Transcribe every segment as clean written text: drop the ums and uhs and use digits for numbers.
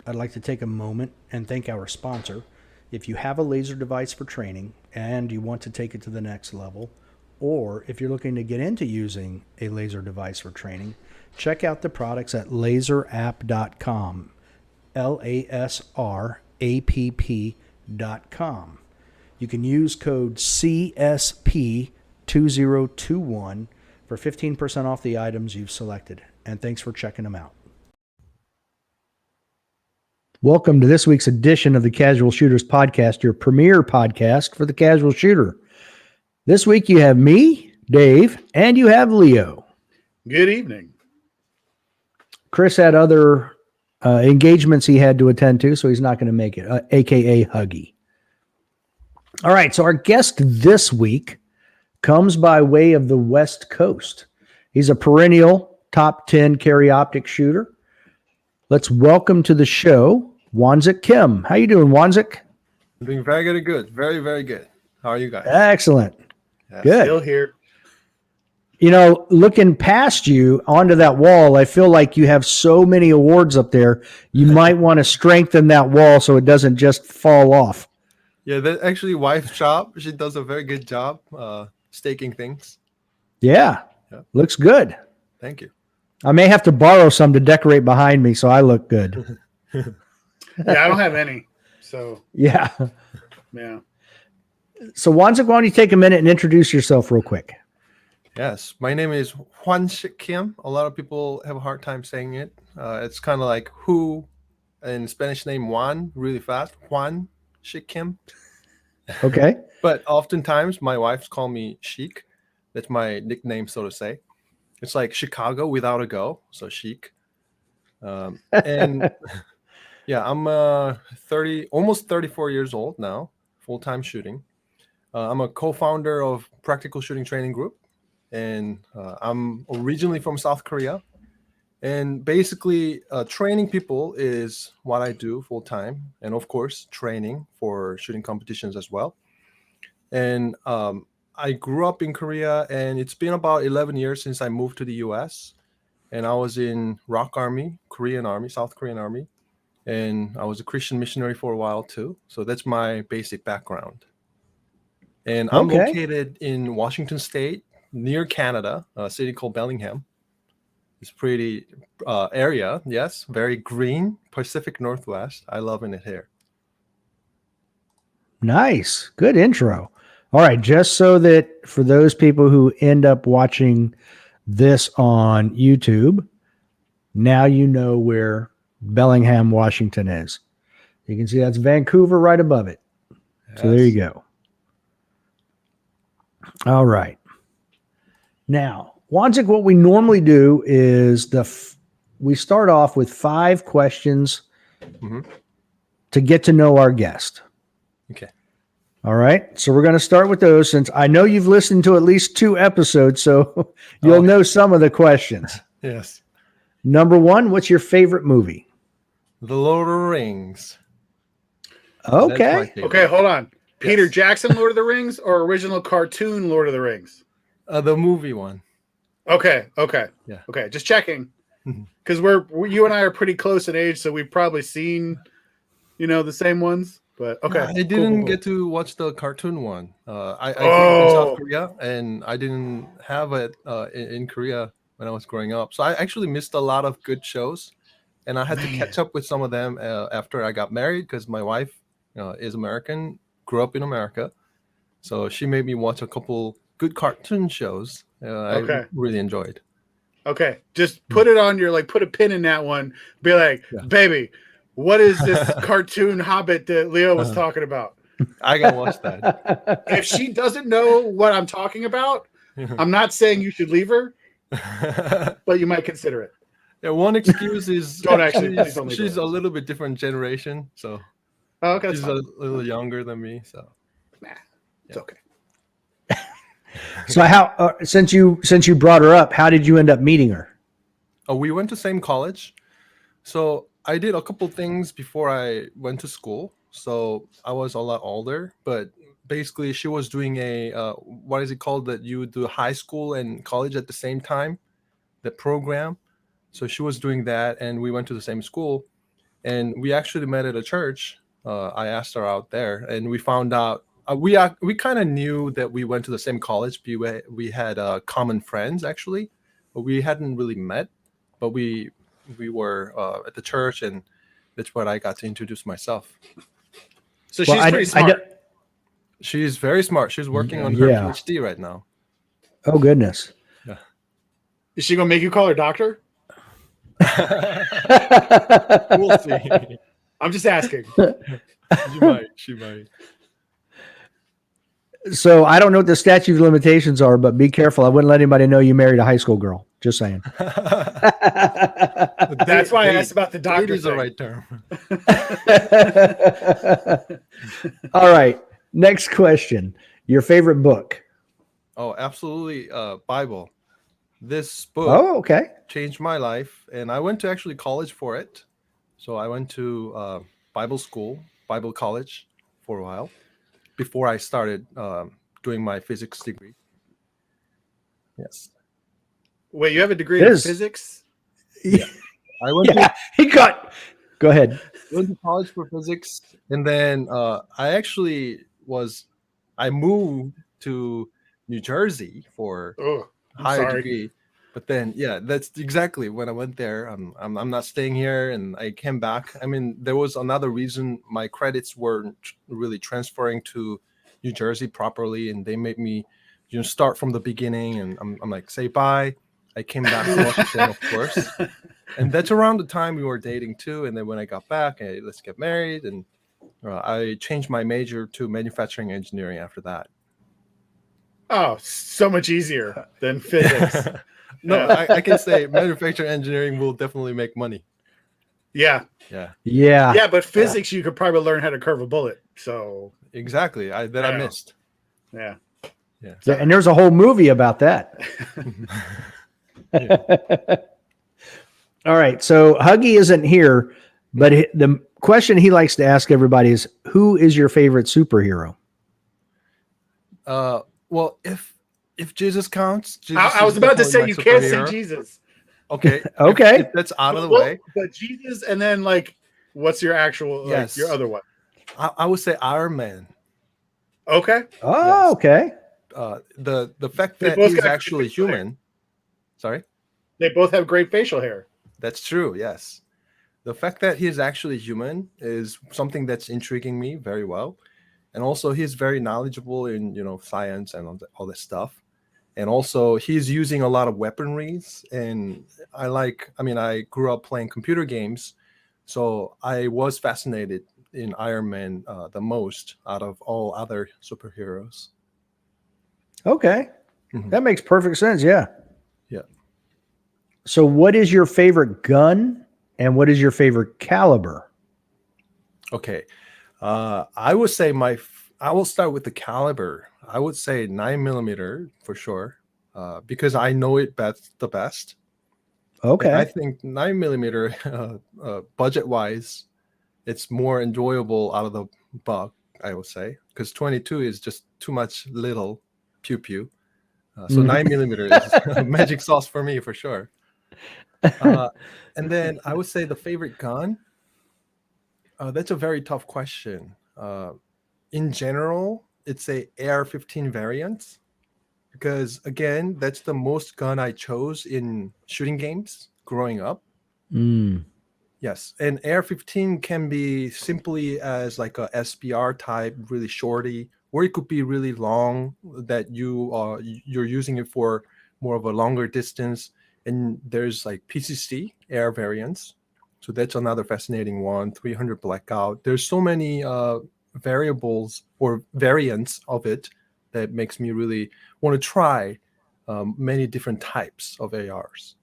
I'd like to take a moment and thank our sponsor. If you have a laser device for training and you want to take it to the next level, or if you're looking to get into using a laser device for training, check out the products at laserapp.com. LASRAPP.com. You can use code CSP2021 for 15% off the items you've selected. And thanks for checking them out. Welcome to this week's edition of the Casual Shooters Podcast, your premier podcast for the casual shooter. This week you have me, Dave, and you have Leo. Good evening. Chris had other engagements he had to attend to, so he's not going to make it, a.k.a. Huggy. All right, so our guest this week comes by way of the West Coast. He's a perennial top 10 carry optic shooter. Let's welcome to the show, Hwansik Kim. How you doing, Hwansik? I'm doing very good, good. Very, very good. How are you guys? Excellent. Yeah, good. Still here. You know, looking past you onto that wall, I feel like you have so many awards up there. You might want to strengthen that wall so it doesn't just fall off. Yeah, that's actually wife's job. She does a very good job staking things. Yeah, looks good. Thank you. I may have to borrow some to decorate behind me so I look good. Yeah, I don't have any. So, yeah. So, Hwansik, why don't you take a minute and introduce yourself real quick? Yes, my name is Hwansik Kim. A lot of people have a hard time saying it. It's kind of like who in Spanish name Juan, really fast. Hwansik Kim. Okay. But oftentimes my wife's call me Chic. That's my nickname, so to say. It's like Chicago without a go, so chic. And yeah, I'm almost 34 years old now, full-time shooting. I'm a co-founder of Practical Shooting Training Group, and I'm originally from South Korea. And basically, training people is what I do full-time, and of course, training for shooting competitions as well. And I grew up in Korea, and it's been about 11 years since I moved to the U.S. And I was in ROK Army, Korean Army, South Korean Army. And I was a Christian missionary for a while, too. So that's my basic background. And I'm located in Washington State, near Canada, a city called Bellingham. It's pretty area, yes, very green, Pacific Northwest. I love it here. Nice. Good intro. All right, just so that for those people who end up watching this on YouTube, now you know where Bellingham, Washington is. You can see that's Vancouver right above it. Yes. So there you go. All right. Now, Hwansik, what we normally do is we start off with 5 questions to get to know our guest. Okay. All right. So we're going to start with those since I know you've listened to at least 2 episodes, so you'll know some of the questions. Yes. Number 1, what's your favorite movie? The Lord of the Rings. Okay. Okay, hold on. Peter Jackson, Lord of the Rings, or original cartoon Lord of the Rings? The movie one. Okay. Yeah. Okay, just checking. Because you and I are pretty close in age, so we've probably seen, the same ones. But okay, I didn't get to watch the cartoon one. I grew up in South Korea, and I didn't have it in Korea when I was growing up. So I actually missed a lot of good shows, and I had to catch up with some of them after I got married because my wife is American, grew up in America, so she made me watch a couple good cartoon shows. I really enjoyed. Okay, just put it on your put a pin in that one. Be like, baby. What is this cartoon Hobbit that Leo was talking about? I gotta watch that. If she doesn't know what I'm talking about, I'm not saying you should leave her, but you might consider it. Yeah, one excuse is she's a little bit different generation, so she's a little younger than me. So it's okay. So how since you brought her up, how did you end up meeting her? We went to same college, so I did a couple things before I went to school. So I was a lot older, but basically she was doing a what is it called that you do high school and college at the same time, the program. So she was doing that, and we went to the same school. and we actually met at a church. I asked her out there, and we found out we kind of knew that we went to the same college. We had common friends actually, but we hadn't really met. But we were at the church, and that's where I got to introduce myself. So she's pretty smart. She's very smart. She's working on her PhD right now. Oh goodness. Yeah. Is she gonna make you call her doctor? We'll see. I'm just asking. She might. So I don't know what the statute of limitations are, but be careful. I wouldn't let anybody know you married a high school girl. Just saying. That's why I asked about the doctor. Is the right term. All right. Next question. Your favorite book? Oh, absolutely. Bible. This book changed my life, and I went to actually college for it. So I went to Bible school, Bible college for a while before I started doing my physics degree. Yes. Wait, you have a degree in physics? Yeah. I went Go ahead. Went to college for physics, and then I moved to New Jersey for higher degree. But then, that's exactly when I went there. I'm not staying here, and I came back. I mean, there was another reason my credits weren't really transferring to New Jersey properly, and they made me, start from the beginning. And I'm like, say bye. I came back to Washington, of course, and that's around the time we were dating too. And then when I got back, hey, let's get married, and I changed my major to manufacturing engineering after that. Oh, so much easier than physics. No, I can say manufacturing engineering will definitely make money. Yeah. But physics, you could probably learn how to curve a bullet. So exactly, I missed. Yeah. And there's a whole movie about that. All right. So Huggy isn't here, but the question he likes to ask everybody is, who is your favorite superhero? Well, if Jesus counts, I was about to say you can't say Jesus. Okay. If that's out of the way. But Jesus, and then what's your actual your other one? I would say Iron Man. Okay. Oh, okay. The fact that he's actually human. Sorry? They both have great facial hair. That's true, yes. The fact that he is actually human is something that's intriguing me very well. And also he's very knowledgeable in, science and all this stuff. And also he's using a lot of weaponries. And I grew up playing computer games. So I was fascinated in Iron Man the most out of all other superheroes. Okay. Mm-hmm. That makes perfect sense. Yeah. Yeah. So what is your favorite gun and what is your favorite caliber? Okay. I would say I will start with the caliber. I would say 9mm for sure, because I know it the best. Okay. And I think 9mm, budget-wise, it's more enjoyable out of the box, I would say, because 22 is just too much little pew-pew. So 9mm is magic sauce for me, for sure. And then I would say the favorite gun. That's a very tough question. In general, it's a AR-15 variant because, again, that's the most gun I chose in shooting games growing up. Yes, and AR-15 can be simply as like a SBR type, really shorty, or it could be really long that you're using it for more of a longer distance. And there's like PCC AR variants. So that's another fascinating one, 300 blackout. There's so many variables or variants of it that makes me really want to try many different types of ARs.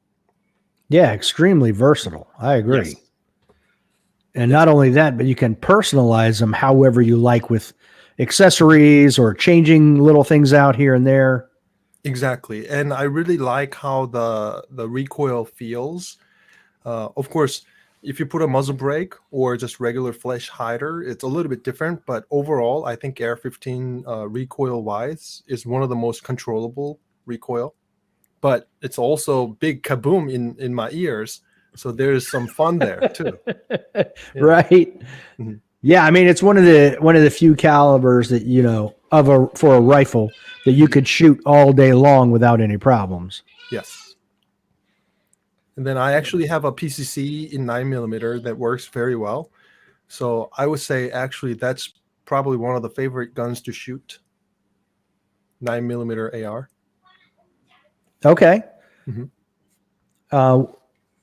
Yeah, extremely versatile. I agree. Yes. And not only that, but you can personalize them however you like with accessories or changing little things out here and there. Exactly. And I really like how the recoil feels. Of course, if you put a muzzle brake or just regular flash hider, it's a little bit different. But overall, I think AR-15 recoil-wise is one of the most controllable recoil. But it's also big kaboom in my ears. So there's some fun there too. Yeah. Right. Mhm. Yeah, I mean it's one of the few calibers that for a rifle that you could shoot all day long without any problems. Yes. And then I actually have a PCC in 9mm that works very well. So I would say actually that's probably one of the favorite guns to shoot. 9mm AR. Okay. Mhm.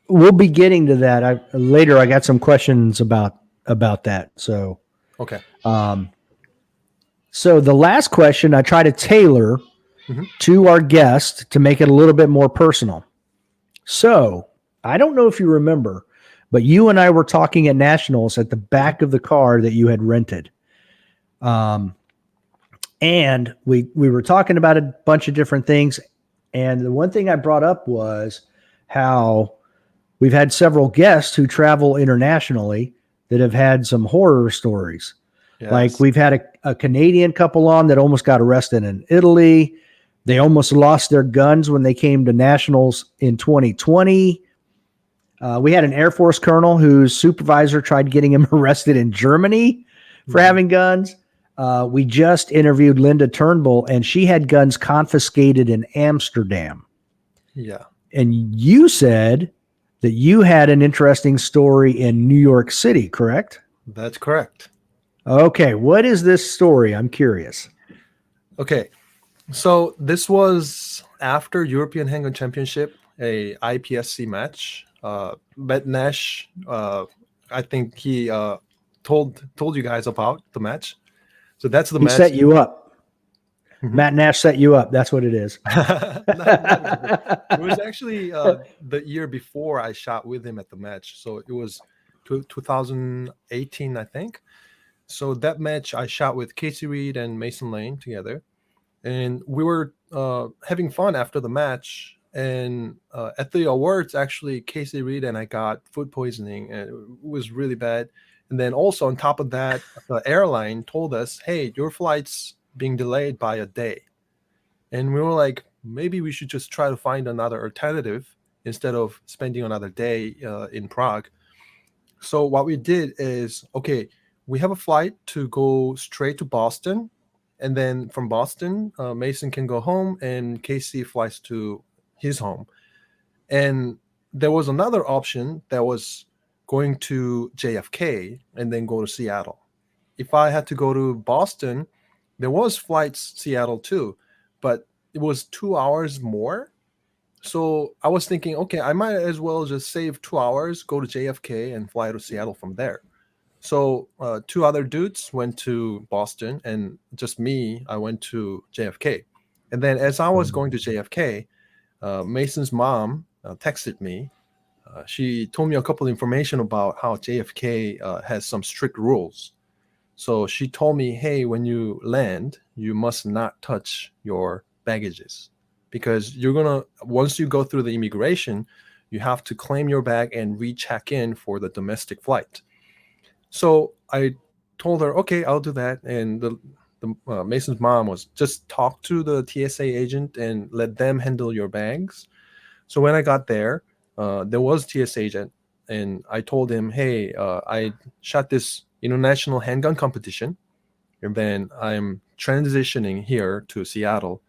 We'll be getting to that later. I got some questions about that. So, Okay. so the last question I try to tailor Mhm. to our guest to make it a little bit more personal. So I don't know if you remember, but you and I were talking at Nationals at the back of the car that you had rented. And we were talking about a bunch of different things. And the one thing I brought up was how we've had several guests who travel internationally that have had some horror stories. Yes. Like we've had a Canadian couple on that almost got arrested in Italy. They almost lost their guns when they came to nationals in 2020. We had an Air Force colonel whose supervisor tried getting him arrested in Germany for having guns. We just interviewed Linda Turnbull, and she had guns confiscated in Amsterdam. Yeah. And you said that you had an interesting story in New York City, correct? That's correct. Okay. What is this story? I'm curious. Okay. So this was after European Handgun Championship, a IPSC match. Matt Nash, I think he told you guys about the match. So that's the He match. set you up. Mhm. Matt Nash set you up. That's what it is. It was actually the year before I shot with him at the match. So it was 2018, I think. So that match I shot with Casey Reed and Mason Lane together. And we were having fun after the match. And at the awards, actually, Casey Reed and I got food poisoning, and it was really bad. And then also on top of that, the airline told us, "Hey, your flight's being delayed by a day." And we were like, maybe we should just try to find another alternative instead of spending another day in Prague. So what we did is, okay, we have a flight to go straight to Boston. And then from Boston, Mason can go home and Casey flies to his home. And there was another option that was going to JFK and then go to Seattle. If I had to go to Boston, there was flights Seattle too, but it was 2 hours more. So I was thinking, okay, I might as well just save 2 hours, go to JFK and fly to Seattle from there. So two other dudes went to Boston, and just me, I went to JFK. And then as I was going to JFK, Mason's mom texted me. She told me a couple of information about how JFK has some strict rules. So she told me, hey, when you land, you must not touch your baggages, because once you go through the immigration, you have to claim your bag and recheck in for the domestic flight. So I told her, okay, I'll do that. And the Mason's mom was just talk to the TSA agent and let them handle your bags. So when I got there, there was a TSA agent, and I told him, hey, I shot this international handgun competition, and then I'm transitioning here to Seattle,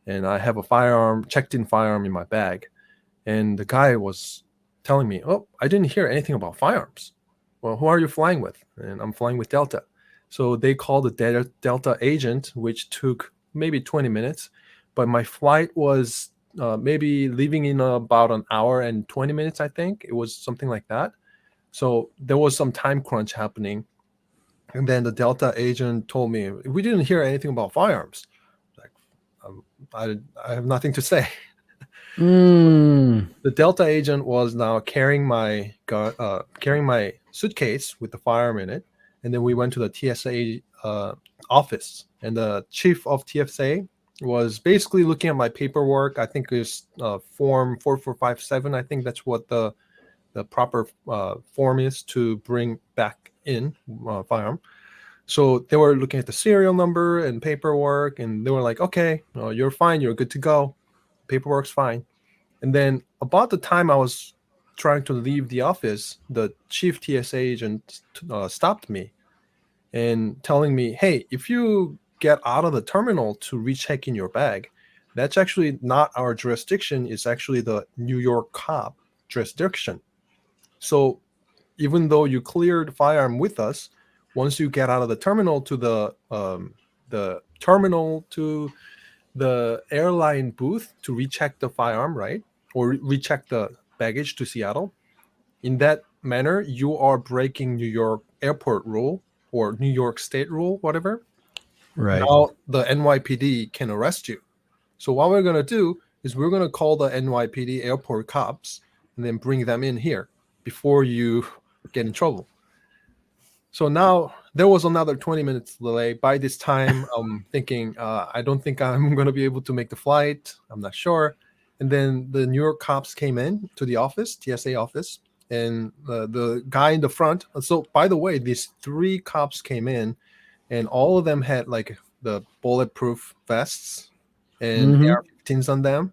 and I have a checked-in firearm in my bag. And the guy was telling me, oh, I didn't hear anything about firearms. Well, who are you flying with? And I'm flying with Delta. So they called the Delta agent, which took maybe 20 minutes. But my flight was maybe leaving in about an hour and 20 minutes, I think. It was something like that. So there was some time crunch happening. And then the Delta agent told me, we didn't hear anything about firearms. Like, I have nothing to say. The Delta agent was now carrying my suitcase with the firearm in it, and then we went to the TSA office, and the chief of TSA was basically looking at my paperwork. I think it's form 4457. I think that's what the proper form is to bring back in firearm. So they were looking at the serial number and paperwork, and they were like, okay, you're fine, you're good to go, paperwork's fine. And then about the time I was trying to leave the office, the chief TSA agent stopped me and telling me, hey, if you get out of the terminal to recheck in your bag, that's actually not our jurisdiction. It's actually the New York cop jurisdiction. So even though you cleared firearm with us, once you get out of the terminal to the terminal to the airline booth to recheck the firearm, right? Or recheck the baggage to Seattle, in that manner, you are breaking New York airport rule or New York state rule, whatever. Right. Now the NYPD can arrest you. So what we're going to do is we're going to call the NYPD airport cops and then bring them in here before you get in trouble. So now there was another 20 minutes delay. By this time, I'm thinking, I don't think I'm going to be able to make the flight. I'm not sure. And then the New York cops came in to the office, TSA office, and the guy in the front. So by the way, these 3 cops came in, and all of them had like the bulletproof vests and AR-15s on them.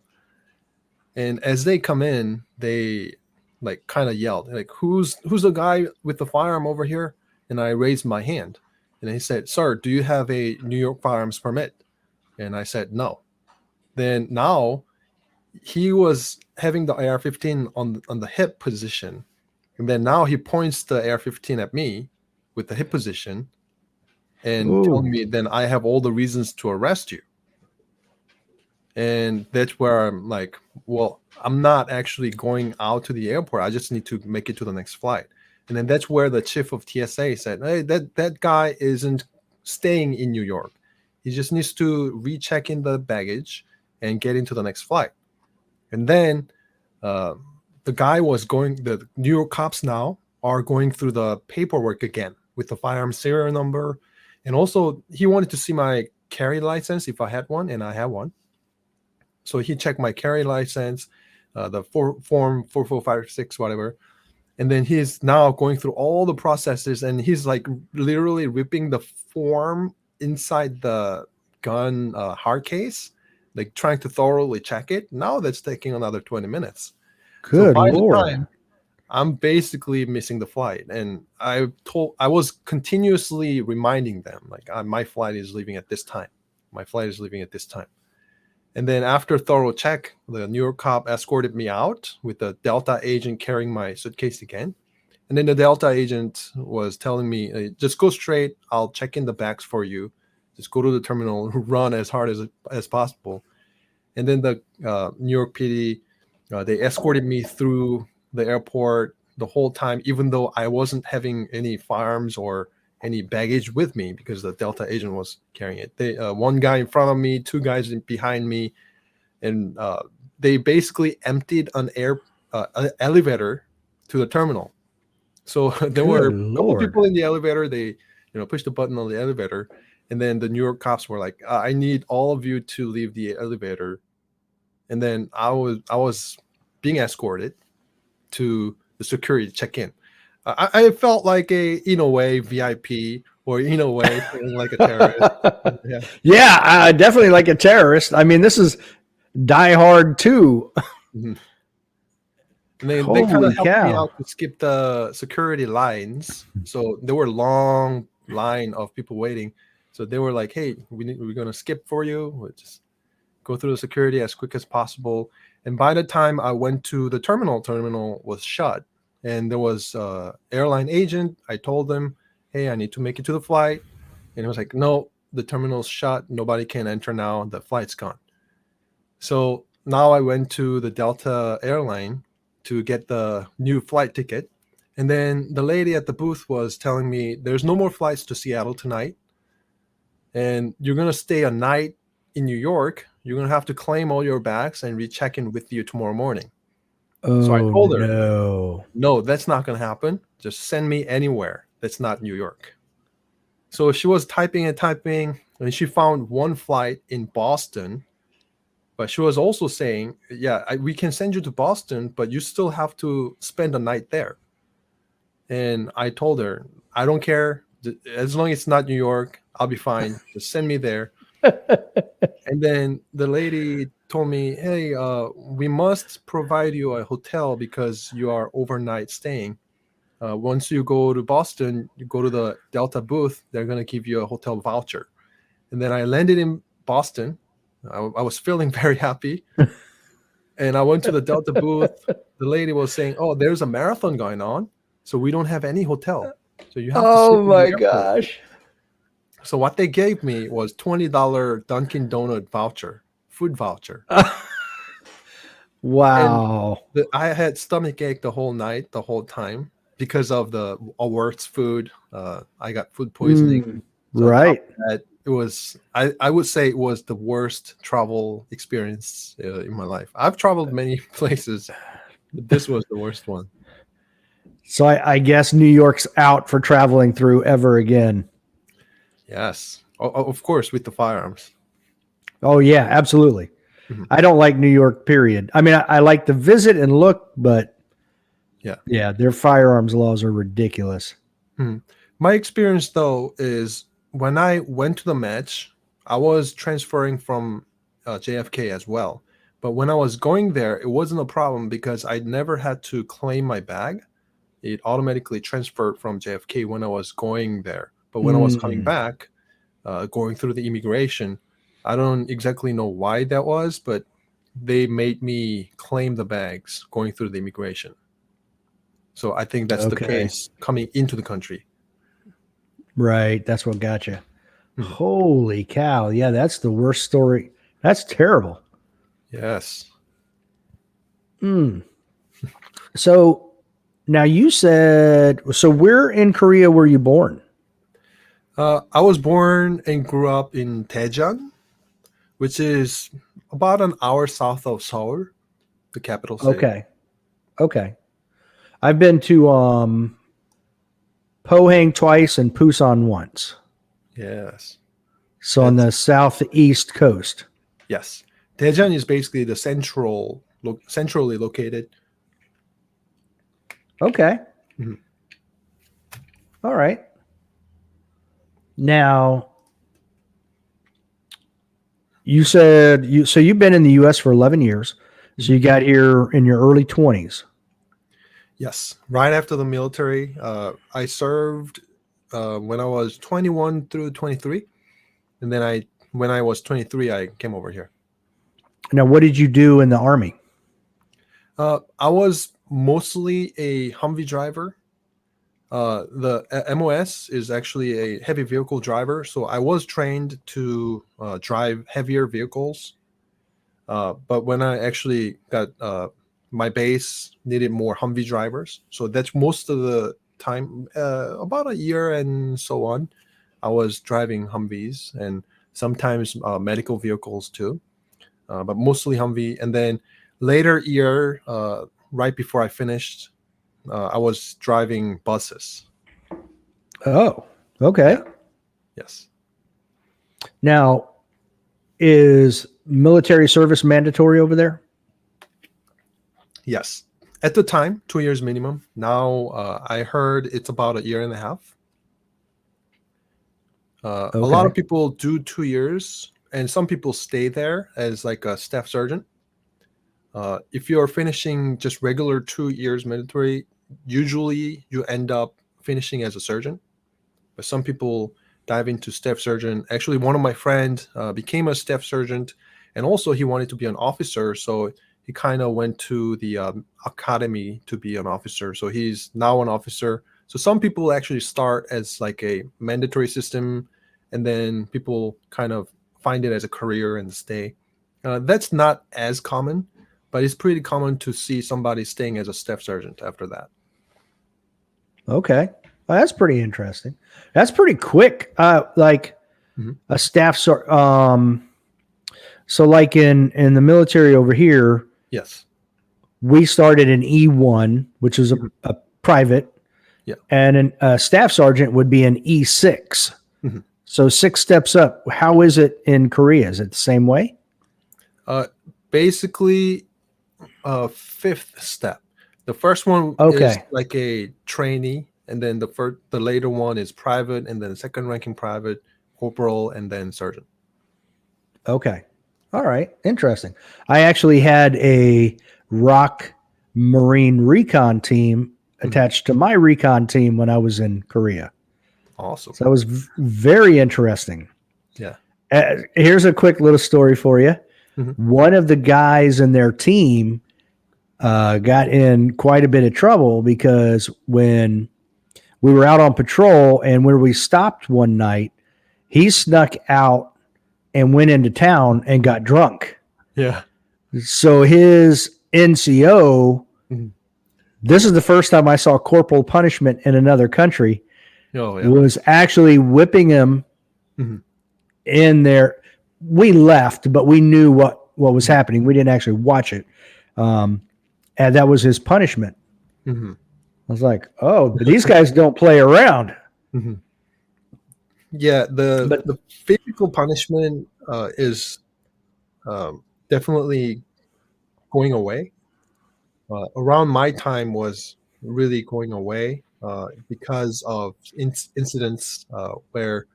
And as they come in, they like kind of yelled, like, who's the guy with the firearm over here? And I raised my hand, and he said, sir, do you have a New York firearms permit? And I said, no. Then now he was having the AR-15 on the hip position. And then now he points the AR-15 at me with the hip position and telling me, then I have all the reasons to arrest you. And that's where I'm like, well, I'm not actually going out to the airport. I just need to make it to the next flight. And then that's where the chief of TSA said, hey, that guy isn't staying in New York. He just needs to recheck in the baggage and get into the next flight. And then the New York cops now are going through the paperwork again with the firearm serial number. And also he wanted to see my carry license if I had one, and I have one. So he checked my carry license, the form 4456, whatever. And then he's now going through all the processes, and he's like literally ripping the form inside the gun hard case, like trying to thoroughly check it. Now that's taking another 20 minutes. Good so by Lord. The time, I'm basically missing the flight. And I was continuously reminding them, like, my flight is leaving at this time. My flight is leaving at this time. And then after thorough check, the New York cop escorted me out with the Delta agent carrying my suitcase again. And then the Delta agent was telling me, hey, just go straight. I'll check in the bags for you. Just go to the terminal, run as hard as possible. And then the New York PD, they escorted me through the airport the whole time, even though I wasn't having any firearms or any baggage with me because the Delta agent was carrying it. They one guy in front of me, 2 guys behind me, and they basically emptied an elevator to the terminal. So there were a couple people in the elevator. They pushed the button on the elevator, and then the New York cops were like, I need all of you to leave the elevator. And then I was being escorted to the security check-in. I felt like in a way VIP, or in a way like a terrorist. Yeah, definitely like a terrorist. I mean, this is Die Hard 2. Mm-hmm. And they kind of helped me out to skip the security lines. So there were long line of people waiting. So they were like, hey, we're going to skip for you. We'll just go through the security as quick as possible. And by the time I went to the terminal was shut. And there was an airline agent. I told them, hey, I need to make it to the flight. And he was like, no, the terminal's shut. Nobody can enter now. The flight's gone. So now I went to the Delta airline to get the new flight ticket. And then the lady at the booth was telling me, there's no more flights to Seattle tonight. And you're going to stay a night in New York. You're going to have to claim all your bags and recheck in with you tomorrow morning. So I told her, no, that's not going to happen. Just send me anywhere that's not New York. So she was typing, and she found one flight in Boston. But she was also saying, yeah, we can send you to Boston, but you still have to spend a night there. And I told her, I don't care. As long as it's not New York, I'll be fine. Just send me there. And then the lady told me, "Hey, we must provide you a hotel because you are overnight staying. Once you go to Boston, you go to the Delta booth, they're going to give you a hotel voucher." And then I landed in Boston. I was feeling very happy. And I went to the Delta booth. The lady was saying, "Oh, there's a marathon going on, so we don't have any hotel. So you have to sleep Oh in the my airport." gosh. So what they gave me was $20 Dunkin' Donut voucher, food voucher. And Wow. I had stomach ache the whole night, the whole time because of the worst food. I got food poisoning. So on top Right. of that, it was I would say it was the worst travel experience in my life. I've traveled many places, but this was the worst one. So I guess New York's out for traveling through ever again. Yes, of course with the firearms. Oh yeah, absolutely. Mhm. I don't like New York, period. I mean, I like to visit and look, but Yeah. yeah, their firearms laws are ridiculous. Mhm. My experience though is when I went to the match, I was transferring from JFK as well. But when I was going there, it wasn't a problem because I never had to claim my bag. It automatically transferred from JFK when I was going there. But when I was coming Mm, back, going through the immigration, I don't exactly know why that was, but they made me claim the bags going through the immigration. So I think that's the okay. case coming into the country. Right. That's what got you. Mhm. Holy cow. Yeah, that's the worst story. That's terrible. Yes. Mm. So now you said, so where in Korea were you born? I was born and grew up in Daejeon, which is about an hour south of Seoul, the capital city. Okay. Okay. I've been to Pohang twice and Busan once. Yes. So on That's the southeast coast. yes. Daejeon is basically the centrally located. Okay. Mhm. All right. Now, you said you've been in the US for 11 years. So you got here in your early 20s. Yes. Right after the military, I served when I was 21 through 23, and then when I was 23, I came over here. Now, what did you do in the army? I was mostly a Humvee driver. The MOS is actually a heavy vehicle driver, so I was trained to drive heavier vehicles. But when I actually got my base needed more Humvee drivers, so that's most of the time, about a year and so on. I was driving Humvees and sometimes medical vehicles too, but mostly Humvee. And then later year, right before I finished, I was driving buses. Oh, okay. Yeah. Yes. Now, is military service mandatory over there? Yes. At the time, 2 years minimum. Now, I heard it's about a year and a half. A lot Okay. of people do 2 years, and some people stay there as like a staff sergeant. If you're finishing just regular 2 years military, usually you end up finishing as a sergeant. But some people dive into staff sergeant. Actually, one of my friends became a staff sergeant, and also he wanted to be an officer. So he kind of went to the academy to be an officer. So he's now an officer. So some people actually start as like a mandatory system, and then people kind of find it as a career and stay. That's not as common, but it's pretty common to see somebody staying as a staff sergeant after that. Okay. Well, that's pretty interesting. That's pretty quick. Like Mhm. a staff so like in the military over here, Yes. we started in E1, which is Mhm. a private, Yeah. and a staff sergeant would be an E6. Mhm. So 6 steps up. How is it in Korea? Is it the same way? Uh, Basically, fifth step. The first one is Okay. like a trainee, and then the later one is private, and then second ranking private, corporal, and then sergeant. Okay. All right. Interesting. I actually had a ROC Marine recon team attached to my recon team when I was in Korea. Awesome. So that was very interesting. Yeah. Here's a quick little story for you. Mhm. One of the guys in their team got in quite a bit of trouble because when we were out on patrol and where we stopped one night, he snuck out and went into town and got drunk. Yeah. So his NCO, Mhm. this is the first time I saw corporal punishment in another country, Oh, yeah. was actually whipping him Mhm. in there. We left, but we knew what was happening. We didn't actually watch it. And that was his punishment. Mhm. I was like, oh, but these guys don't play around. Mhm. Yeah, But the physical punishment is definitely going away. Around my time was really going away because of incidents where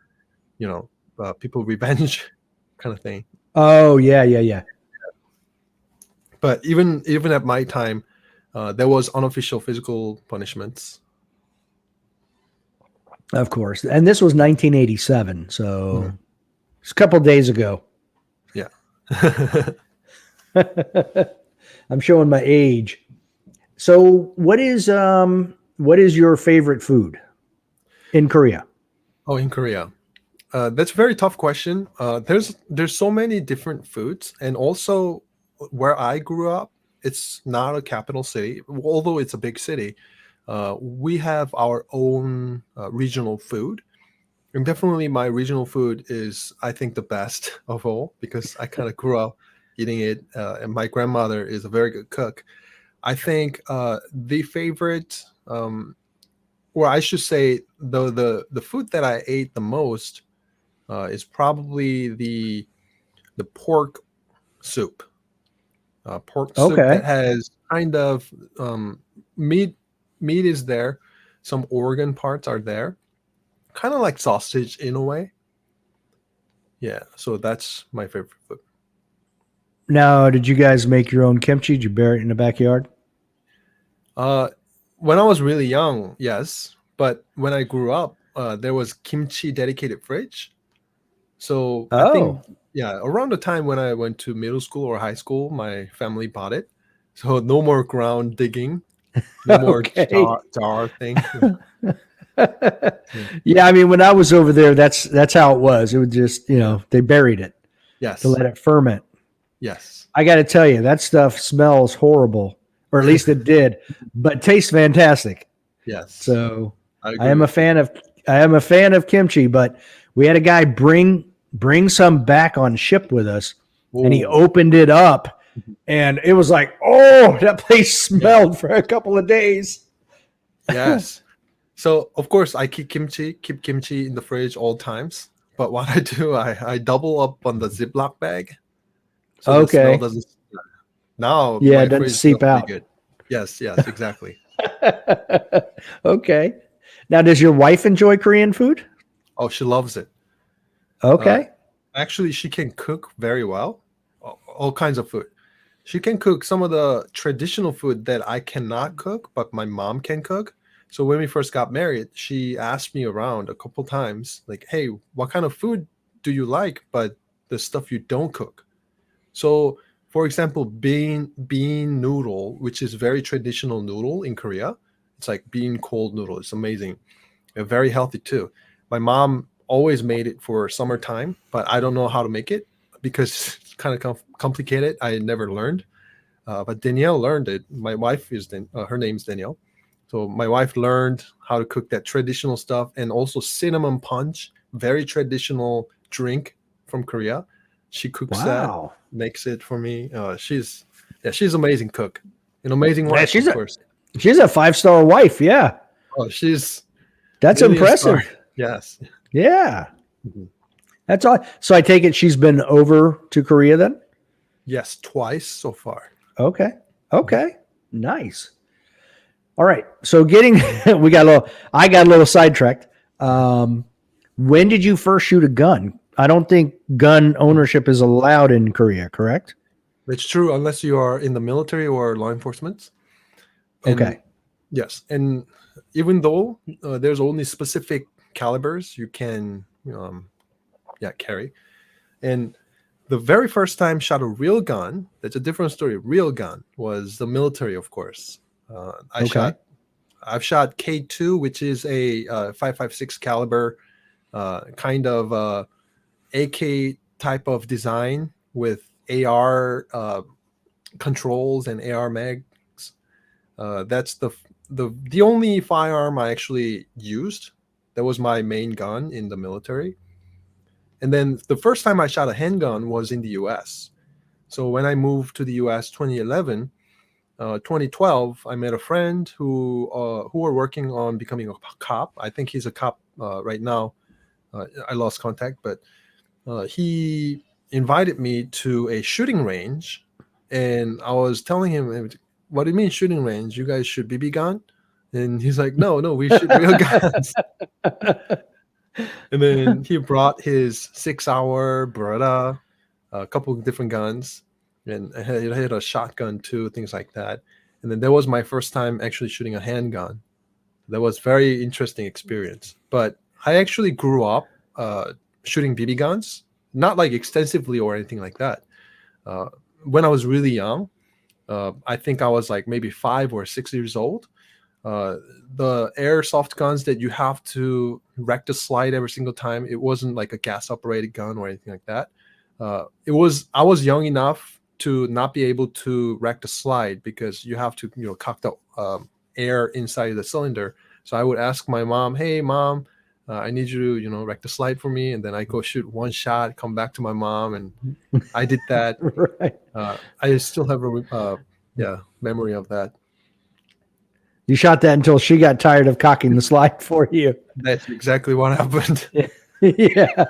people revenge kind of thing. oh yeah. But even at my time, there was unofficial physical punishments. Of course. And this was 1987, so it's a couple days ago. Yeah. I'm showing my age. So what is your favorite food in Korea? Oh, in Korea. That's a very tough question. There's so many different foods, and also where I grew up, it's not a capital city, although it's a big city. We have our own regional food, and definitely my regional food is, I think, the best of all because I kind of grew up eating it, and my grandmother is a very good cook. I think the favorite, or I should say, the food that I ate the most is probably the pork soup. Pork soup Okay. that has kind of meat. Meat is there. Some organ parts are there, kind of like sausage in a way. Yeah, so that's my favorite food. Now, did you guys make your own kimchi? Did you bury it in the backyard? Uh, when I was really young, yes, but when I grew up, there was kimchi dedicated fridge. So I think, Oh, yeah, around the time when I went to middle school or high school, my family bought it. So no more ground digging, no more okay. jar thing. Yeah. Yeah, I mean, when I was over there, that's how it was. It would just, they buried it to Yes, let it ferment. yes, I got to tell you, that stuff smells horrible, or at least it did, but tastes fantastic. yes. So I I agree am a with you. fan of kimchi, but we had a guy bring some back on ship with us, and he Oh, opened it up, and it was like, oh, that place smelled for a couple of days. yes. So of course I keep kimchi in the fridge all times. But what I do, I double up on the Ziploc bag, so the smell Okay, doesn't. Now yeah, it my doesn't fridge smells seep pretty out. good. Yes, yes, exactly. Okay. Now, does your wife enjoy Korean food? Oh, she loves it. Uh, Okay. Actually, she can cook very well, all kinds of food. She can cook some of the traditional food that I cannot cook, but my mom can cook. So when we first got married, she asked me around a couple times, like, "Hey, what kind of food do you like, but the stuff you don't cook?" So, for example, bean noodle, which is very traditional noodle in Korea, it's like bean cold noodle. It's amazing. And very healthy too. My mom always made it for summertime, but I don't know how to make it because it's kind of complicated. I never learned, but Danielle learned it. My wife her name's Danielle, so my wife learned how to cook that traditional stuff and also cinnamon punch, very traditional drink from Korea. She cooks that, Wow. makes it for me. She's amazing cook, an amazing Yeah, wife, of course. she's a 5-star wife. Yeah, Oh, she's that's really a star. impressive. Yes. Yeah, Mhm. that's all. So I take it she's been over to Korea then. Yes, twice so far. Okay. Okay. Nice. All right. So getting I got a little sidetracked. When did you first shoot a gun? I don't think gun ownership is allowed in Korea, correct? It's true unless you are in the military or law enforcement. And Okay. yes, and even though there's only specific calibers you can carry, and the very first time shot a real gun, that's a different story. Real gun was the military, of course. I've shot K2, which is a 5.56 caliber, kind of AK type of design with AR controls and AR mags. That's the only firearm I actually used. That was my main gun in the military. And then the first time I shot a handgun was in the US. So when I moved to the US 2011, 2012, I met a friend who were working on becoming a cop. I think he's a cop right now. I lost contact, but he invited me to a shooting range, and I was telling him, "What do you mean shooting range? You guys shoot BB gun?" And he's like, "No, we shoot real guns." And then he brought his 6-hour Beretta, a couple of different guns, and I had a shotgun too, things like that. And then that was my first time actually shooting a handgun. That was very interesting experience. But I actually grew up shooting BB guns, not like extensively or anything like that. When I was really young, I think I was like maybe 5 or 6 years old. The airsoft guns that you have to wreck the slide every single time, it wasn't like a gas operated gun or anything like that. I was young enough to not be able to wreck the slide because you have to cock the air inside the cylinder. So I would ask my mom, "Hey mom, I need you to wreck the slide for me," and then I go shoot one shot, come back to my mom, and I did that. Right. I still have a memory of that. You shot that until she got tired of cocking the slide for you. That's exactly what happened. Yeah.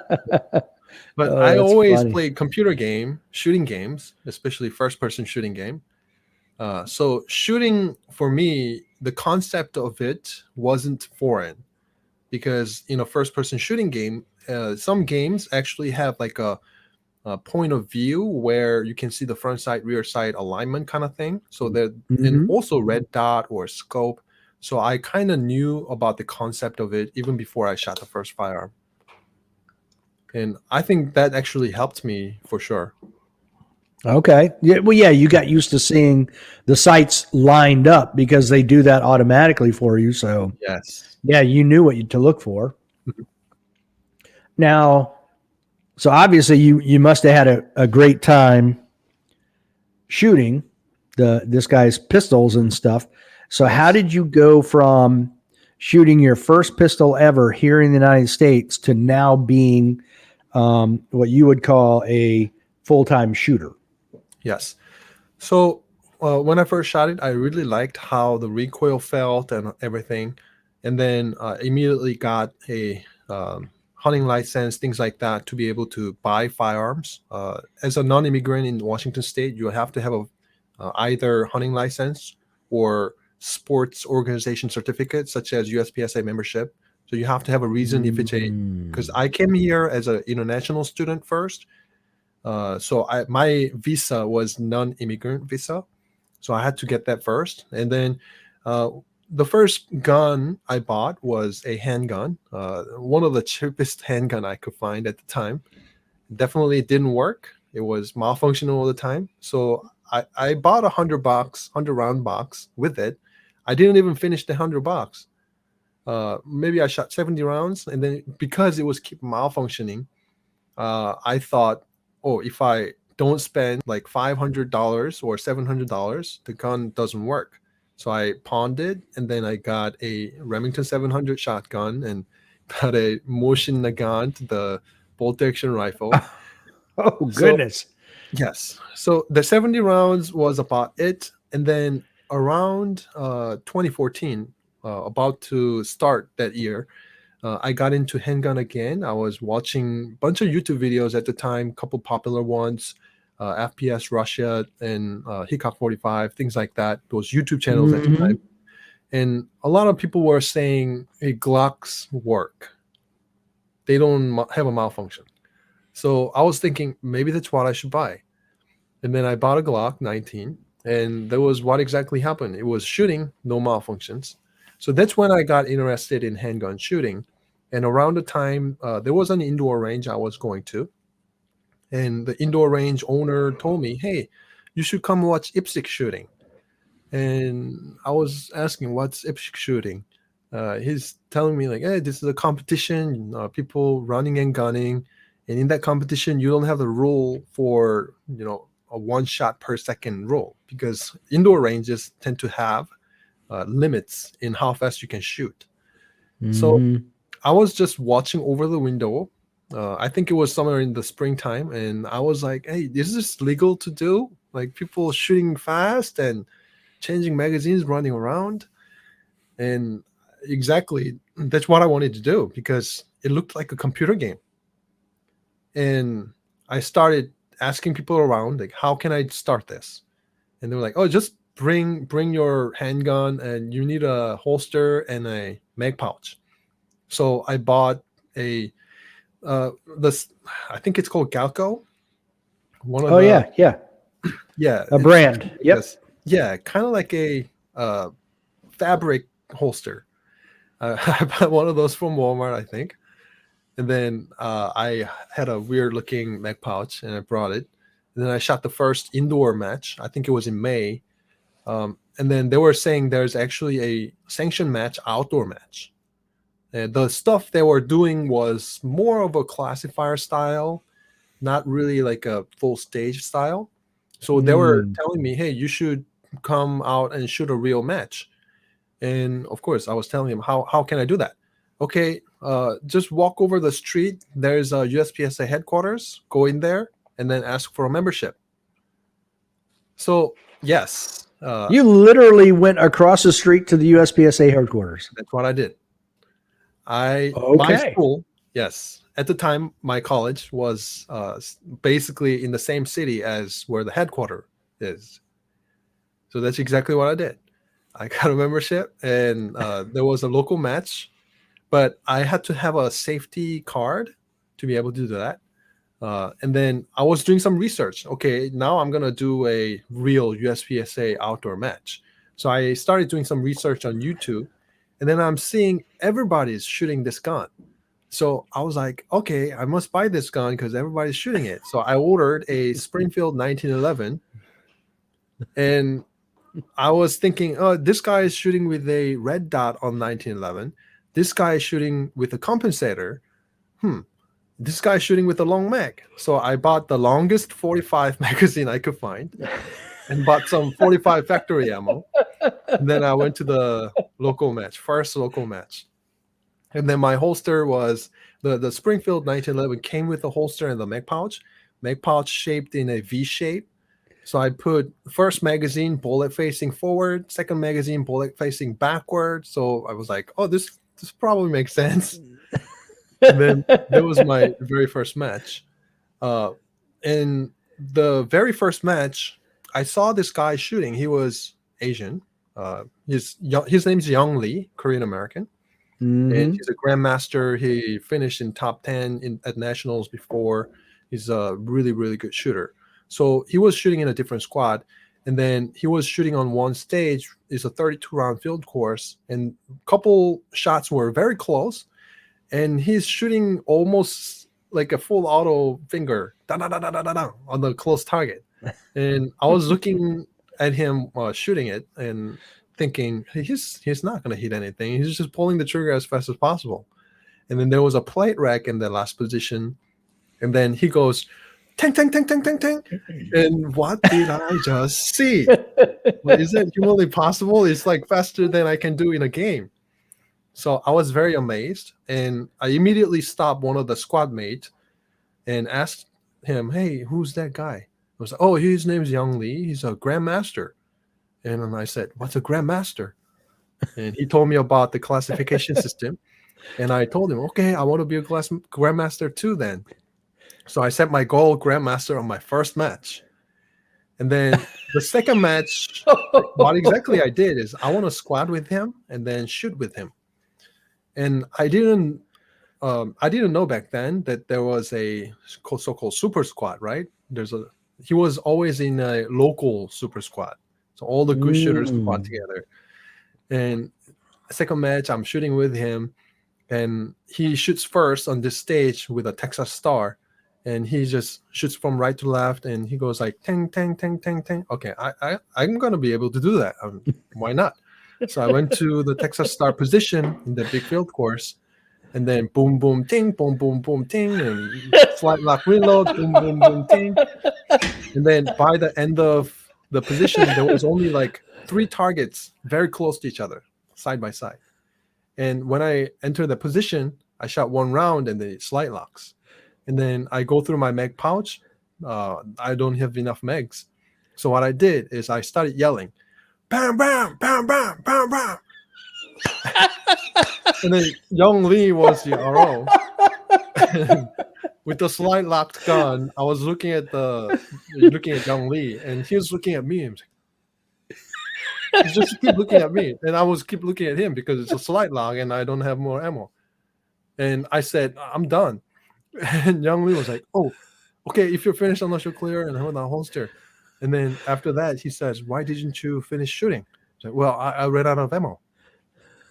But Oh, I that's always funny. played shooting games, especially first-person shooting game. So shooting for me, the concept of it wasn't foreign because in a first-person shooting game, some games actually have like a point of view where you can see the front side, rear side alignment kind of thing. So and Mhm. also red dot or scope. So I kind of knew about the concept of it even before I shot the first firearm. And I think that actually helped me for sure. Okay. Yeah. Well, yeah, you got used to seeing the sights lined up because they do that automatically for you. So, Yes. yeah, you knew what to look for. Now, so obviously you must have had a great time shooting this guy's pistols and stuff. So, how Yes. did you go from shooting your first pistol ever here in the United States to now being what you would call a full-time shooter? Yes. So when I first shot it, I really liked how the recoil felt and everything. And then immediately got a hunting license, things like that, to be able to buy firearms. As a non-immigrant in Washington State, you have to have either hunting license or sports organization certificate, such as USPSA membership. So you have to have a reason if it's because I came here as an international student first. So my visa was non-immigrant visa, so I had to get that first. And then the first gun I bought was a handgun, one of the cheapest handgun I could find at the time. Definitely didn't work. It was malfunctional all the time. So I bought $100, 100 round box with it. I didn't even finish the 100 box. Maybe I shot 70 rounds, and then because it was keep malfunctioning, I thought, oh, if I don't spend like $500 or $700, the gun doesn't work. So I pawned it, and then I got a Remington 700 shotgun and got a Mosin Nagant, the bolt action rifle. Oh, So goodness. yes, so the 70 rounds was about it, and then around 2014, about to start that year, I got into handgun again. I was watching a bunch of YouTube videos at the time, couple popular ones, FPS Russia and Hickok 45, things like that. Those YouTube channels at the Mhm. time, and a lot of people were saying, "Hey, Glocks work. They don't have a malfunction." So I was thinking maybe that's what I should buy. And then I bought a Glock 19, and that was what exactly happened. It was shooting, no malfunctions. So that's when I got interested in handgun shooting. And around the time, there was an indoor range I was going to. And the indoor range owner told me, hey, you should come watch IPSC shooting. And I was asking, what's IPSC shooting? He's telling me, like, hey, this is a competition, people running and gunning. And in that competition, you don't have the rule for, a 1 shot per second rule, because indoor ranges tend to have limits in how fast you can shoot. So I was just watching over the window. I think it was somewhere in the springtime, and I was like, hey, is this legal to do? Like, people shooting fast and changing magazines, running around. And exactly, that's what I wanted to do, because it looked like a computer game. And I started asking people around, like, how can I start this? And they were like, oh, just bring your handgun, and you need a holster and a mag pouch. So I bought I think it's called Galco. Yeah. A brand. Yep. Yeah, kind of like a fabric holster. I bought one of those from Walmart, I think. And then I had a weird looking mag pouch, and I brought it. And then I shot the first indoor match. I think it was in May. And then they were saying there's actually a sanctioned match, outdoor match. And the stuff they were doing was more of a classifier style, not really like a full stage style. So they were telling me, hey, you should come out and shoot a real match. And of course, I was telling him, how can I do that? Okay, just walk over the street. There's a USPSA headquarters. Go in there and then ask for a membership. So, yes. You literally went across the street to the USPSA headquarters. That's what I did. My school, yes. At the time, my college was basically in the same city as where the headquarters is. So that's exactly what I did. I got a membership, and there was a local match, but I had to have a safety card to be able to do that. And then I was doing some research. Okay, now I'm going to do a real USPSA outdoor match. So I started doing some research on YouTube, and then I'm seeing everybody's shooting this gun. So I was like, okay, I must buy this gun because everybody's shooting it. So I ordered a Springfield 1911, and I was thinking, oh, this guy is shooting with a red dot on 1911. This guy is shooting with a compensator. This guy's shooting with a long mag. So I bought the longest 45 magazine I could find and bought some 45 factory ammo. And then I went to the first local match. And then my holster was the Springfield 1911 came with a holster and the mag pouch shaped in a V shape. So I put first magazine bullet facing forward, second magazine bullet facing backward. So I was like, oh, this probably makes sense. And then that was my very first match. In the very first match, I saw this guy shooting. He was Asian. His name's Young Lee, Korean American. And he's a grandmaster. He finished in top 10 at nationals before. He's a really, really good shooter. So he was shooting in a different squad. And then he was shooting on one stage. It's a 32-round field course. And a couple shots were very close. And he's shooting almost like a full auto finger on the close target. And I was looking at him shooting it and thinking, he's not going to hit anything. He's just pulling the trigger as fast as possible. And then there was a plate rack in the last position. And then he goes, tang, tang, tang, tang, tang, tang. And what did I just see? Is that humanly possible? It's like faster than I can do in a game. So I was very amazed, and I immediately stopped one of the squad mates and asked him, hey, who's that guy? I was like, oh, his name's Young Lee. He's a grandmaster. And then I said, what's a grandmaster? And he told me about the classification system. And I told him, okay, I want to be a grandmaster too then. So I set my goal grandmaster on my first match. And then the second match, what exactly I did is I want to squad with him and then shoot with him. And I didn't I didn't know back then that there was a so-called super squad, right? He was always in a local super squad, so all the good shooters squad together. And second match, I'm shooting with him, and he shoots first on this stage with a Texas Star, and he just shoots from right to left, and he goes like tang tang tang tang tang. Okay, I'm gonna be able to do that. Why not? So I went to the Texas Star position in the big field course, and then boom boom ting, boom boom boom ting, and flight lock reload, boom boom boom ting. And then by the end of the position, there was only like 3 targets very close to each other, side by side. And when I enter the position, I shot 1 round and then it slide locks. And then I go through my mag pouch. I don't have enough mags. So what I did is I started yelling, bam, bam, bam, bam, bam, bam. And then Young Lee was the RO. With the slide locked gun, I was looking at Young Lee, and he was looking at me. He just keep looking at me, and I was keep looking at him because it's a slide lock and I don't have more ammo. And I said, I'm done. And Young Lee was like, oh, okay, if you're finished, unless you're clear, and hold on, holster. And then after that, he says, why didn't you finish shooting? I said, well, I ran out of ammo.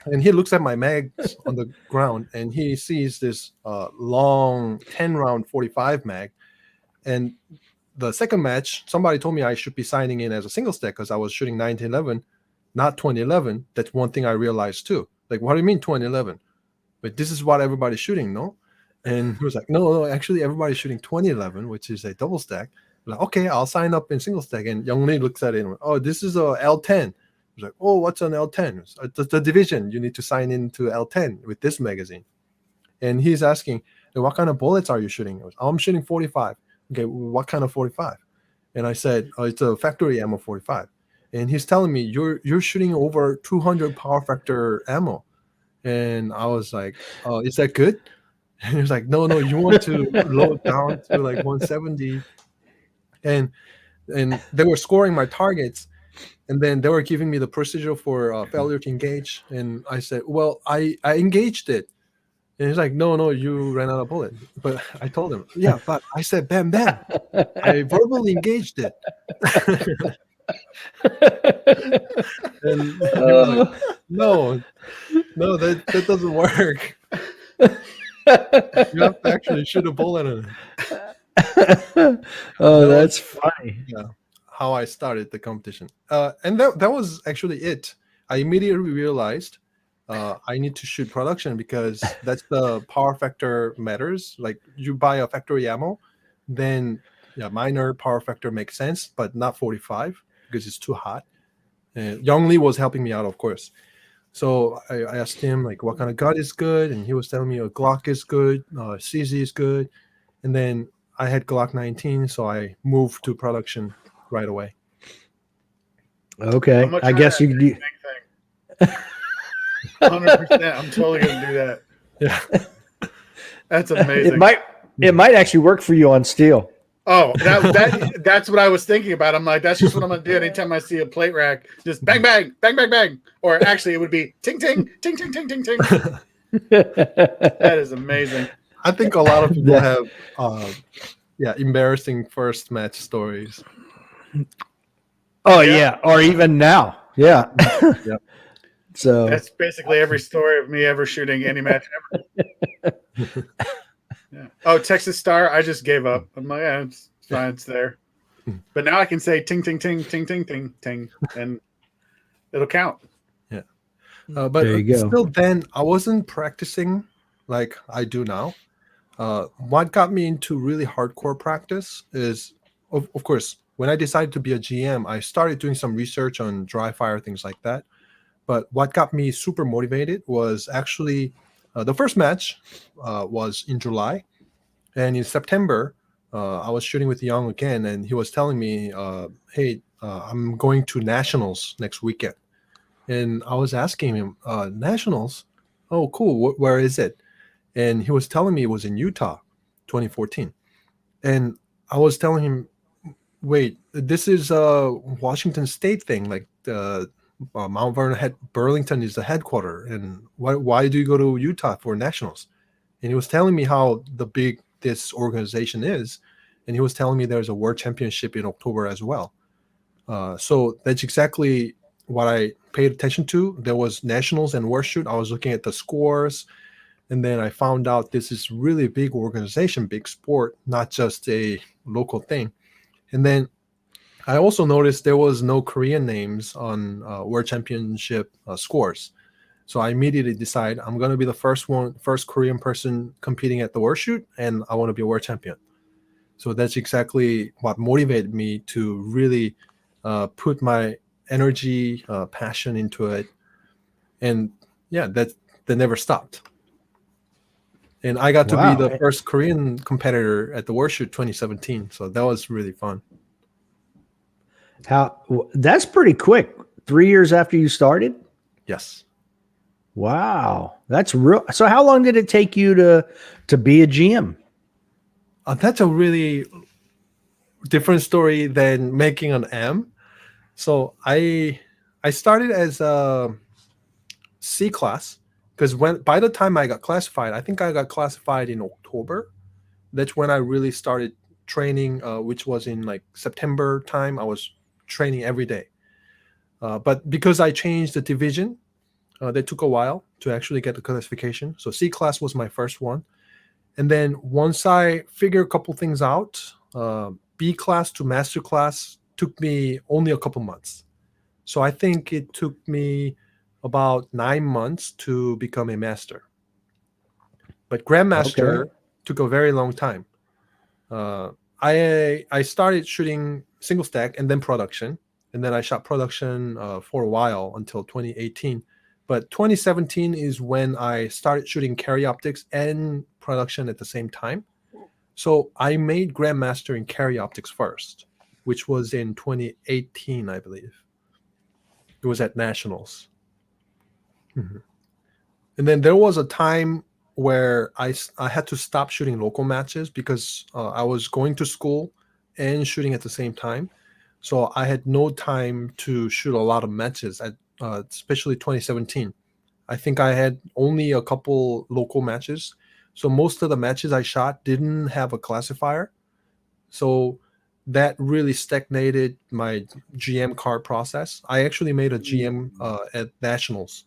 And he looks at my mags on the ground, and he sees this long 10-round 45 mag. And the second match, somebody told me I should be signing in as a single stack because I was shooting 1911, not 2011. That's one thing I realized too. Like, what do you mean 2011? But this is what everybody's shooting, no? And he was like, no, actually everybody's shooting 2011, which is a double stack. I'm like, okay, I'll sign up in single stack. And Young Lee looks at it and went, oh, this is a L10. I was like, oh, what's an L10? It's the division. You need to sign into L10 with this magazine. And he's asking, what kind of bullets are you shooting? I was, oh, I'm shooting 45. Okay, what kind of 45? And I said, oh, it's a factory ammo 45. And he's telling me, you're shooting over 200 power factor ammo. And I was like, oh, is that good? And he was like, no, you want to load down to like 170. And they were scoring my targets. And then they were giving me the procedure for failure to engage. And I said, well, I engaged it. And he's like, no, you ran out of bullet. But I told him, yeah, but I said, bam, bam. I verbally engaged it. And he was like, no, that doesn't work. You have to actually shoot a bullet in it. Oh, that's funny. Yeah. How I started the competition. And that was actually it. I immediately realized I need to shoot production because that's the power factor matters. Like you buy a factory ammo, then minor power factor makes sense, but not 45 because it's too hot. And Young Lee was helping me out, of course. So I asked him like what kind of gun is good, and he was telling me a Glock is good, CZ is good, and then I had Glock 19, so I moved to production right away. Okay, I guess you could. 100%. I'm totally gonna do that. Yeah, that's amazing. It might actually work for you on steel. Oh, that's what I was thinking about. I'm like, that's just what I'm gonna do anytime I see a plate rack. Just bang, bang, bang, bang, bang. Or actually, it would be ting, ting, ting, ting, ting, ting, ting. That is amazing. I think a lot of people have, embarrassing first match stories. Oh yeah, or even now, yeah. Yep. So that's basically every story of me ever shooting any match ever. Yeah. Oh, Texas Star, I just gave up. I'm like, yeah, it's fine, it's there. But now I can say ting, ting, ting, ting, ting, ting, ting, and it'll count. Yeah. But still then, I wasn't practicing like I do now. What got me into really hardcore practice is, of course, when I decided to be a GM, I started doing some research on dry fire, things like that. But what got me super motivated was actually the first match was in July. And in September, I was shooting with Young again, and he was telling me, hey, I'm going to Nationals next weekend. And I was asking him, Nationals? Oh, cool. Where is it? And he was telling me it was in Utah, 2014. And I was telling him, wait, this is a Washington State thing. Like Mount Vernon Burlington is the headquarters. And why do you go to Utah for Nationals? and he was telling me how the big this organization is, and he was telling me there's a world championship in October as well. So that's exactly what I paid attention to. There was nationals and world shoot. I was looking at the scores, and then I found out this is really big organization, big sport, not just a local thing. And then I also noticed there was no Korean names on world championship scores. So I immediately decided I'm going to be the first Korean person competing at the world shoot, and I want to be a world champion. So that's exactly what motivated me to really put my energy, passion into it. And yeah, that never stopped. And I got to be the first Korean competitor at the World Shoot 2017. So that was really fun. That's pretty quick. 3 years after you started? Yes. Wow. That's real. So how long did it take you to be a GM? That's a really different story than making an M. So I started as a C class, because by the time I got classified, I think I got classified in October. That's when I really started training, which was in like September time. I was training every day. But because I changed the division, that took a while to actually get the classification. So C class was my first one. And then once I figured a couple things out, B class to master class took me only a couple months. So I think it took me about 9 months to become a master. But grandmaster took a very long time. I started shooting single stack and then production. And then I shot production for a while until 2018. But 2017 is when I started shooting carry optics and production at the same time. So I made grandmaster in carry optics first, which was in 2018, I believe. It was at nationals. Mm-hmm. And then there was a time where I had to stop shooting local matches because I was going to school and shooting at the same time. So I had no time to shoot a lot of matches, especially 2017. I think I had only a couple local matches. So most of the matches I shot didn't have a classifier. So that really stagnated my GM card process. I actually made a GM at nationals.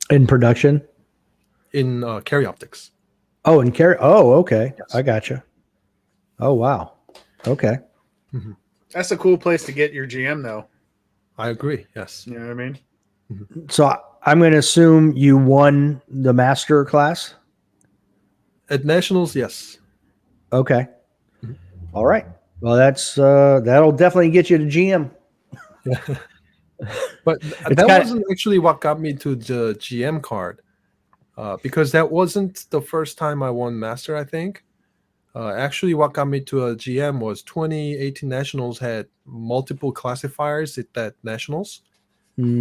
In production? In carry optics. Oh, in carry. Oh, okay. Yes. I gotcha. Oh, wow. Okay. Mm-hmm. That's a cool place to get your GM, though. I agree. Yes. You know what I mean? Mm-hmm. So I'm going to assume you won the master class? At nationals, yes. Okay. Mm-hmm. All right. Well, that'll definitely get you to GM. Yeah. But that wasn't actually what got me to the GM card, because that wasn't the first time I won master, I think. Actually, what got me to a GM was 2018 nationals had multiple classifiers at that nationals.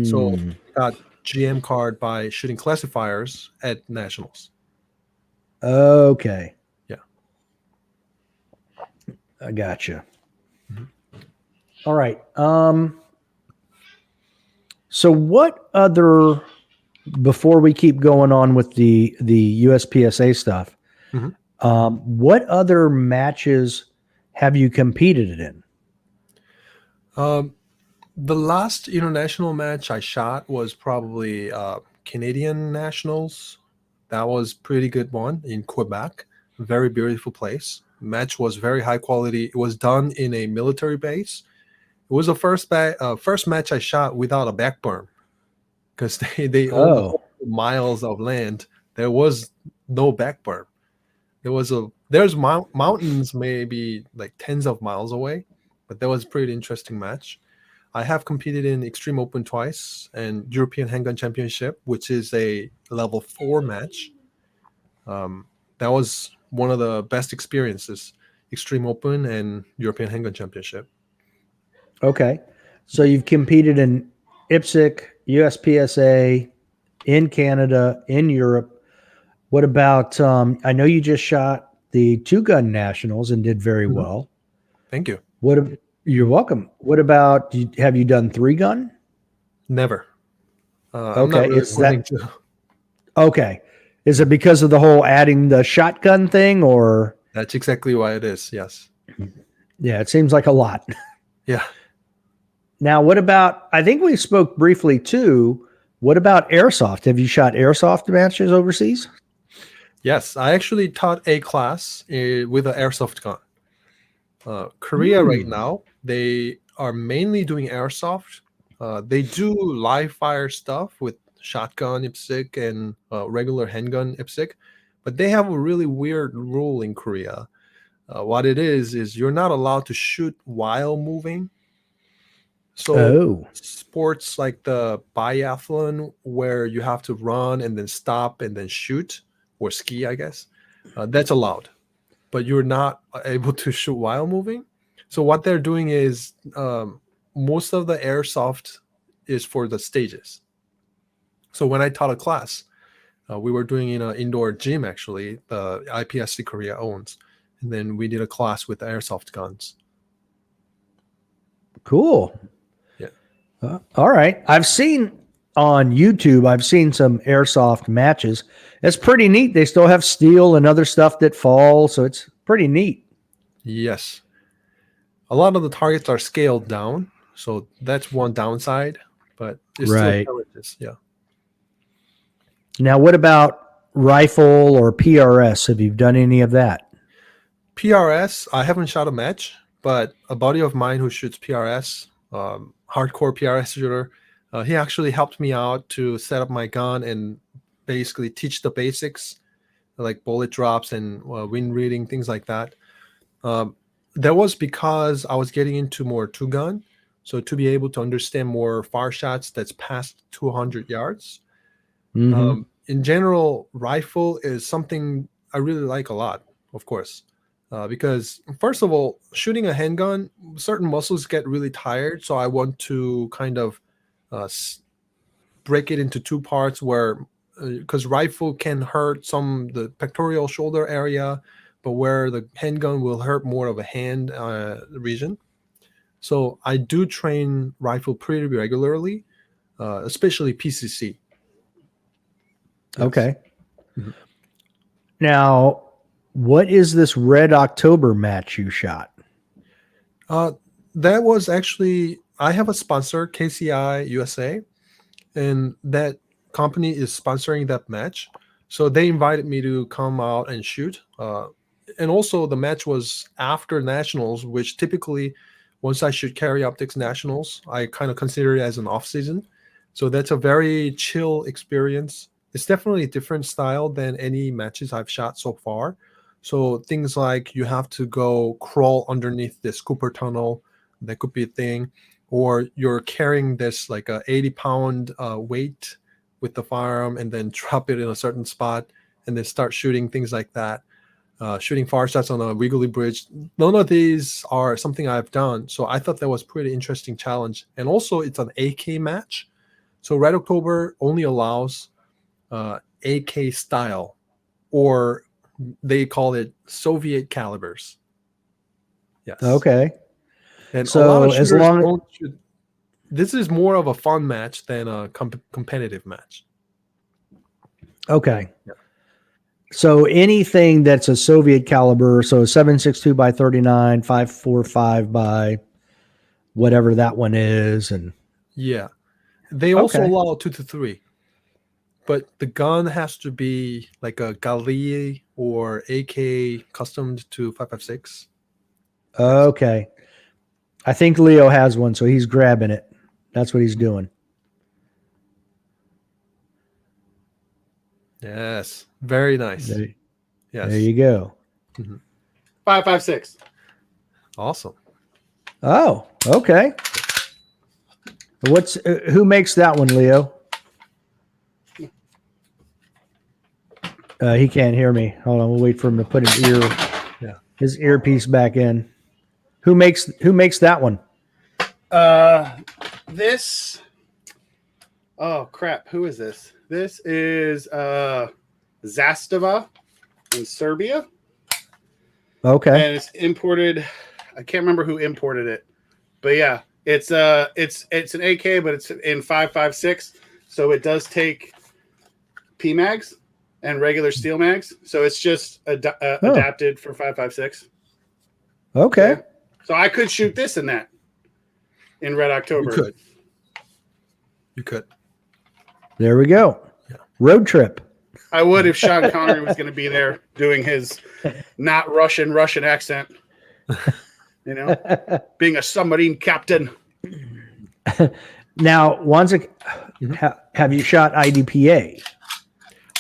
So I got GM card by shooting classifiers at nationals. Okay. Yeah. I gotcha. Mm-hmm. All right. So what other, before we keep going on with the USPSA stuff, mm-hmm. What other matches have you competed in? The last international match I shot was probably Canadian Nationals. That was pretty good one in Quebec. Very beautiful place. Match was very high quality. It was done in a military base. It was the first match I shot without a back berm, because they owned the whole miles of land. There was no back berm. There's mountains maybe like tens of miles away, but that was a pretty interesting match. I have competed in Extreme Open twice and European Handgun Championship, which is a level 4 match. That was one of the best experiences, Extreme Open and European Handgun Championship. Okay. So you've competed in IPSC, USPSA, in Canada, in Europe. What about, I know you just shot the 2-gun nationals and did very well. Thank you. You're welcome. What about, have you done 3-gun? Never. Okay. I'm not really planning to. Okay. Is it because of the whole adding the shotgun thing, or? That's exactly why it is. Yes. Yeah, it seems like a lot. Yeah. Now, what about, I think we spoke briefly too, what about airsoft? Have you shot airsoft matches overseas? Yes. I actually taught a class with an airsoft gun. Korea right now, they are mainly doing airsoft. They do live fire stuff with shotgun IPSC and regular handgun IPSC, but they have a really weird rule in Korea. What it is you're not allowed to shoot while moving. So Oh, sports like the biathlon, where you have to run and then stop and then shoot, or ski, I guess, that's allowed, but you're not able to shoot while moving. So what they're doing is most of the airsoft is for the stages. So when I taught a class, we were doing in an indoor gym, actually, the IPSC Korea owns. And then we did a class with airsoft guns. cool. Yeah. All right. I've seen on YouTube, I've seen some airsoft matches. It's pretty neat. They still have steel and other stuff that falls. So it's pretty neat. Yes. A lot of the targets are scaled down. So that's one downside, but it's Right. still challenges. Yeah. Now, what about rifle or PRS? Have you done any of that? PRS, I haven't shot a match, but a buddy of mine who shoots PRS, hardcore PRS shooter, he actually helped me out to set up my gun and basically teach the basics, like bullet drops and wind reading, things like that. That was because I was getting into more two gun. So to be able to understand more far shots that's past 200 yards. Mm-hmm. In general, rifle is something I really like a lot, of course. Because first of all, shooting a handgun, certain muscles get really tired. So I want to kind of break it into two parts where, because rifle can hurt the pectoral shoulder area, but where the handgun will hurt more of a hand region. So I do train rifle pretty regularly, especially PCC. Yes. Okay. Mhm. Now, what is this Red October match you shot? That was actually, I have a sponsor, KCI USA, and that company is sponsoring that match. So they invited me to come out and shoot. And also the match was after nationals, which typically once I shoot carry optics nationals, I kind of consider it as an off season. So that's a very chill experience. It's definitely a different style than any matches I've shot so far. So things like you have to go crawl underneath this Cooper tunnel, that could be a thing, or you're carrying this like a 80-pound weight with the firearm and then drop it in a certain spot and then start shooting, things like that. Shooting far shots on a wiggly bridge. None of these are something I've done. So I thought that was pretty interesting challenge. And also it's an AK match. So Red October only allows AK style, or they call it Soviet calibers. Yes. Okay. And So a lot of as shooters long- don't shoot. This is more of a fun match than a competitive match. Okay. Yeah. So anything that's a Soviet caliber, so 7.62 by 39, 5.45 by whatever that one is, and Yeah. They also Okay. allow 2 to 3. But the gun has to be like a Gali or AK customed to 5.56. okay. I think Leo has one, so he's grabbing it. That's what he's doing. Yes. Very nice. There, Yes. there you go. 5.56. Awesome. Oh, okay. What's who makes that one, Leo? He can't hear me. Hold on, we'll wait for him to put his earpiece back in. Who makes that one? This. Oh crap! Who is this? This is Zastava in Serbia, Okay. and it's imported. I can't remember who imported it, but yeah, it's an AK, but it's in 5.56, so it does take PMags. and regular steel mags. So it's just adapted for 5.56. Okay. Yeah. So I could shoot this in that in Red October. You could. There we go. Yeah. Road trip. I would if Sean Connery was going to be there doing his not Russian accent. You know, being a submarine captain. Now, Hwansik, have you shot IDPA?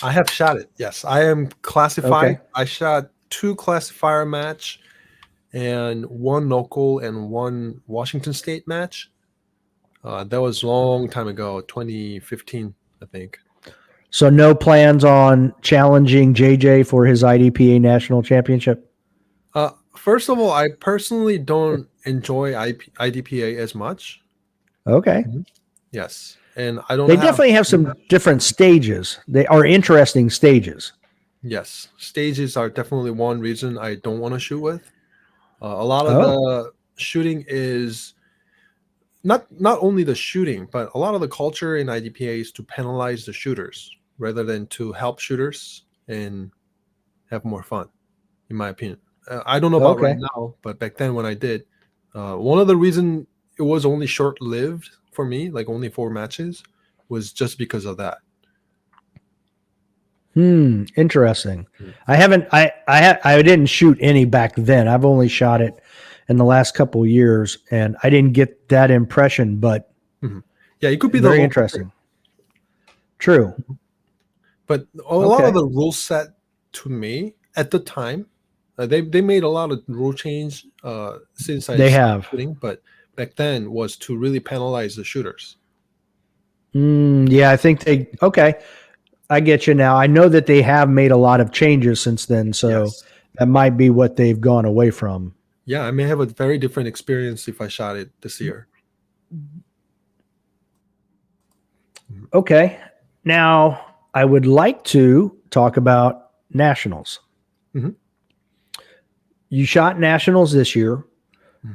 I have shot it. Yes, I am classified. Okay. I shot 2 classifier match and 1 local and 1 Washington State match. That was a long time ago, 2015, I think. So no plans on challenging JJ for his IDPA national championship? First of all, I personally don't enjoy IDPA as much. Okay. Yes, and I don't. They definitely have some different stages. They are interesting stages. Yes, stages are definitely one reason I don't want to shoot with. A lot of the shooting is not only the shooting, but a lot of the culture in IDPA is to penalize the shooters rather than to help shooters and have more fun, in my opinion. I don't know about right now, but back then when I did, one of the reasons it was only short-lived for me, like only 4 matches, was just because of that. Interesting. I didn't shoot any back then. I've only shot it in the last couple of years, and I didn't get that impression, but yeah, it could be very interesting. True. But a lot of the rules set to me at the time, they made a lot of rule change since I started shooting, but back then was to really penalize the shooters. Yeah, I think I get you now. I know that they have made a lot of changes since then, so that might be what they've gone away from. Yeah, I may have a very different experience if I shot it this year. Okay. Now, I would like to talk about nationals. You shot nationals this year.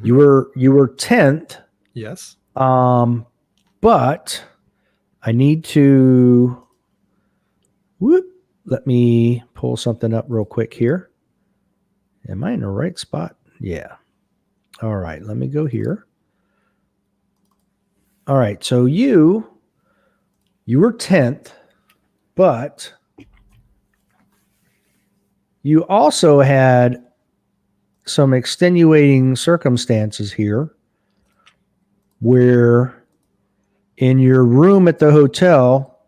You were 10th. Yes. But I need to let me pull something up real quick here. Am I in the right spot? Yeah. All right, let me go here. All right, so you were 10th, but you also had some extenuating circumstances here where in your room at the hotel,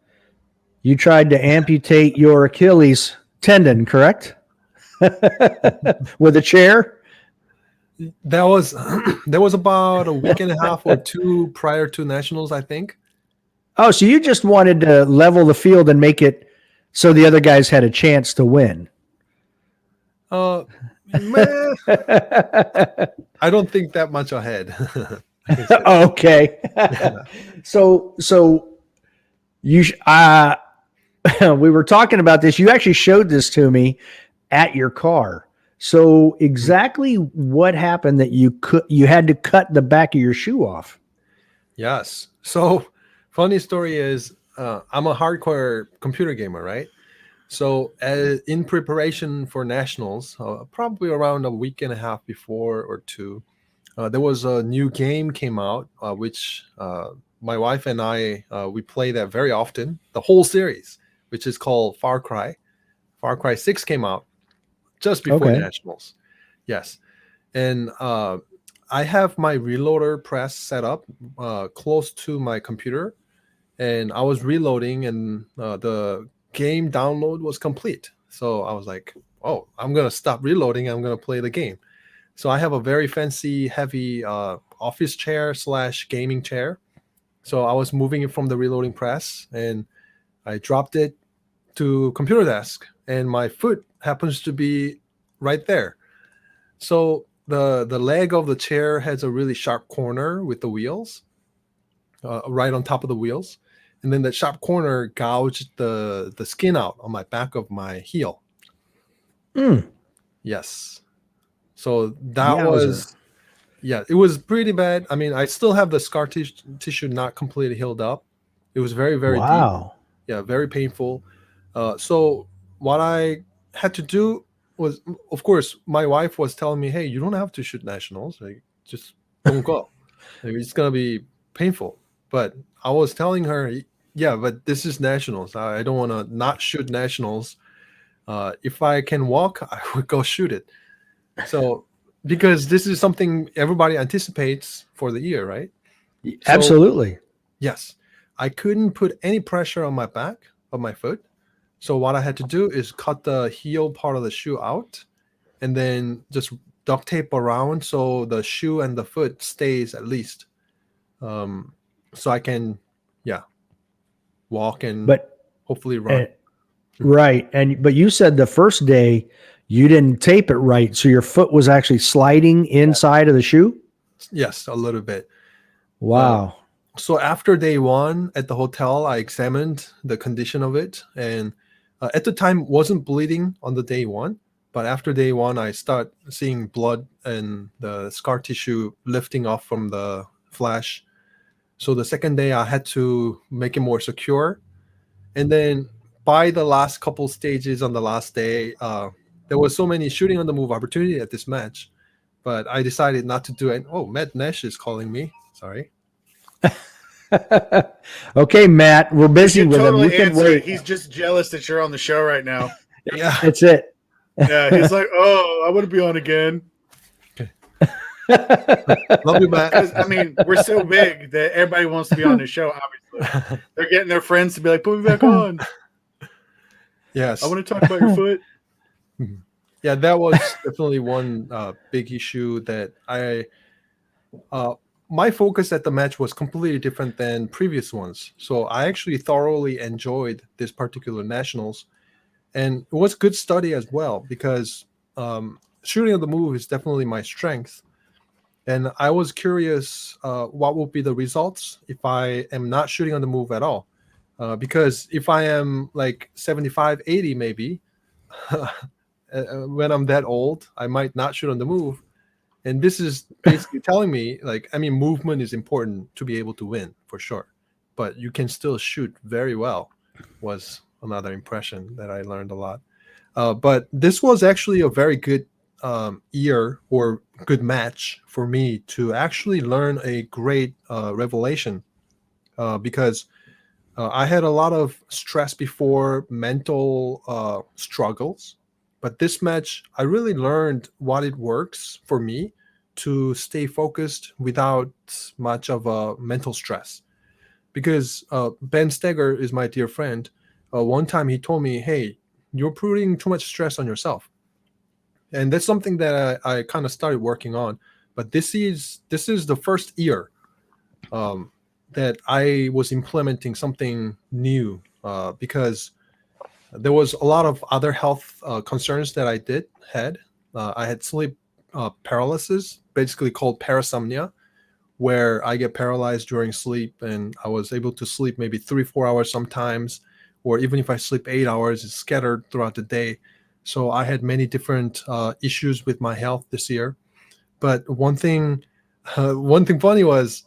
you tried to amputate your Achilles tendon, correct? With a chair? That was about a week and a half or 2 prior to nationals, I think. Oh, so you just wanted to level the field and make it so the other guys had a chance to win. I don't think that much ahead. Okay. So you we were talking about this. You actually showed this to me at your car. So exactly what happened that you had to cut the back of your shoe off? Yes. So funny story is I'm a hardcore computer gamer, right? So in preparation for nationals, probably around a week and a half before or 2, there was a new game came out, which my wife and I, we play that very often, the whole series, which is called Far Cry. Far Cry 6 came out just before nationals. Yes. And I have my reloader press set up close to my computer, and I was reloading, and the game download was complete. So I was like, oh, I'm going to stop reloading. I'm going to play the game. So I have a very fancy, heavy office chair / gaming chair. So I was moving it from the reloading press, and I dropped it to computer desk, and my foot happens to be right there. So the leg of the chair has a really sharp corner with the wheels, right on top of the wheels. And then that sharp corner gouged the skin out on my back of my heel. Yes. So that was, it was pretty bad. I mean, I still have the scar tissue not completely healed up. It was very, very deep. Yeah, very painful. So what I had to do was, of course, my wife was telling me, "Hey, you don't have to shoot nationals. Like, just don't go. Like, it's gonna be painful." But I was telling her, "Yeah, but this is nationals. I don't want to not shoot nationals. If I can walk, I would go shoot it." So, because this is something everybody anticipates for the year, right? So, Absolutely. yes, I couldn't put any pressure on my back of my foot. So what I had to do is cut the heel part of the shoe out and then just duct tape around so the shoe and the foot stays at least. Um, so I can, yeah, walk and But hopefully run. uh, right, and but you said the first day you didn't tape it right, so your foot was actually sliding inside of the shoe. Yes, a little bit. Wow. So after day one at the hotel, I examined the condition of it, and at the time wasn't bleeding on the day one, but after day one, I start seeing blood and the scar tissue lifting off from the flesh. So the second day, I had to make it more secure, and then by the last couple stages on the last day, there was so many shooting on the move opportunity at this match, but I decided not to do it. Oh, Matt Nash is calling me. Sorry. Okay, Matt, we're You busy should with him. You totally can answer wait. it. He's just jealous that you're on the show right now. Yeah. That's it. Yeah, he's like, oh, I want to be on again. Love you, Matt. Because I mean, we're so big that everybody wants to be on the show. Obviously, they're getting their friends to be like, "Put me back on. Yes. I want to talk about your foot." Yeah, that was definitely one big issue that my focus at the match was completely different than previous ones. So I actually thoroughly enjoyed this particular nationals, and it was good study as well because shooting on the move is definitely my strength. And I was curious what will be the results if I am not shooting on the move at all. Because if I am like 75, 80 maybe, when I'm that old, I might not shoot on the move. And this is basically telling me, like, I mean, movement is important to be able to win for sure, but you can still shoot very well. Was another impression that I learned a lot. But this was actually a very good year or good match for me to actually learn a great revelation because I had a lot of stress before, mental struggles. But this match, I really learned what it works for me to stay focused without much of a mental stress. Because Ben Steger is my dear friend. One time he told me, "Hey, you're putting too much stress on yourself," and that's something that I kind of started working on. But this is the first year um, that I was implementing something new because there was a lot of other health concerns that I had. I had sleep paralysis, basically called parasomnia, where I get paralyzed during sleep, and I was able to sleep maybe 3-4 hours sometimes, or even if I sleep 8 hours, it's scattered throughout the day. So I had many different issues with my health this year. But one thing funny was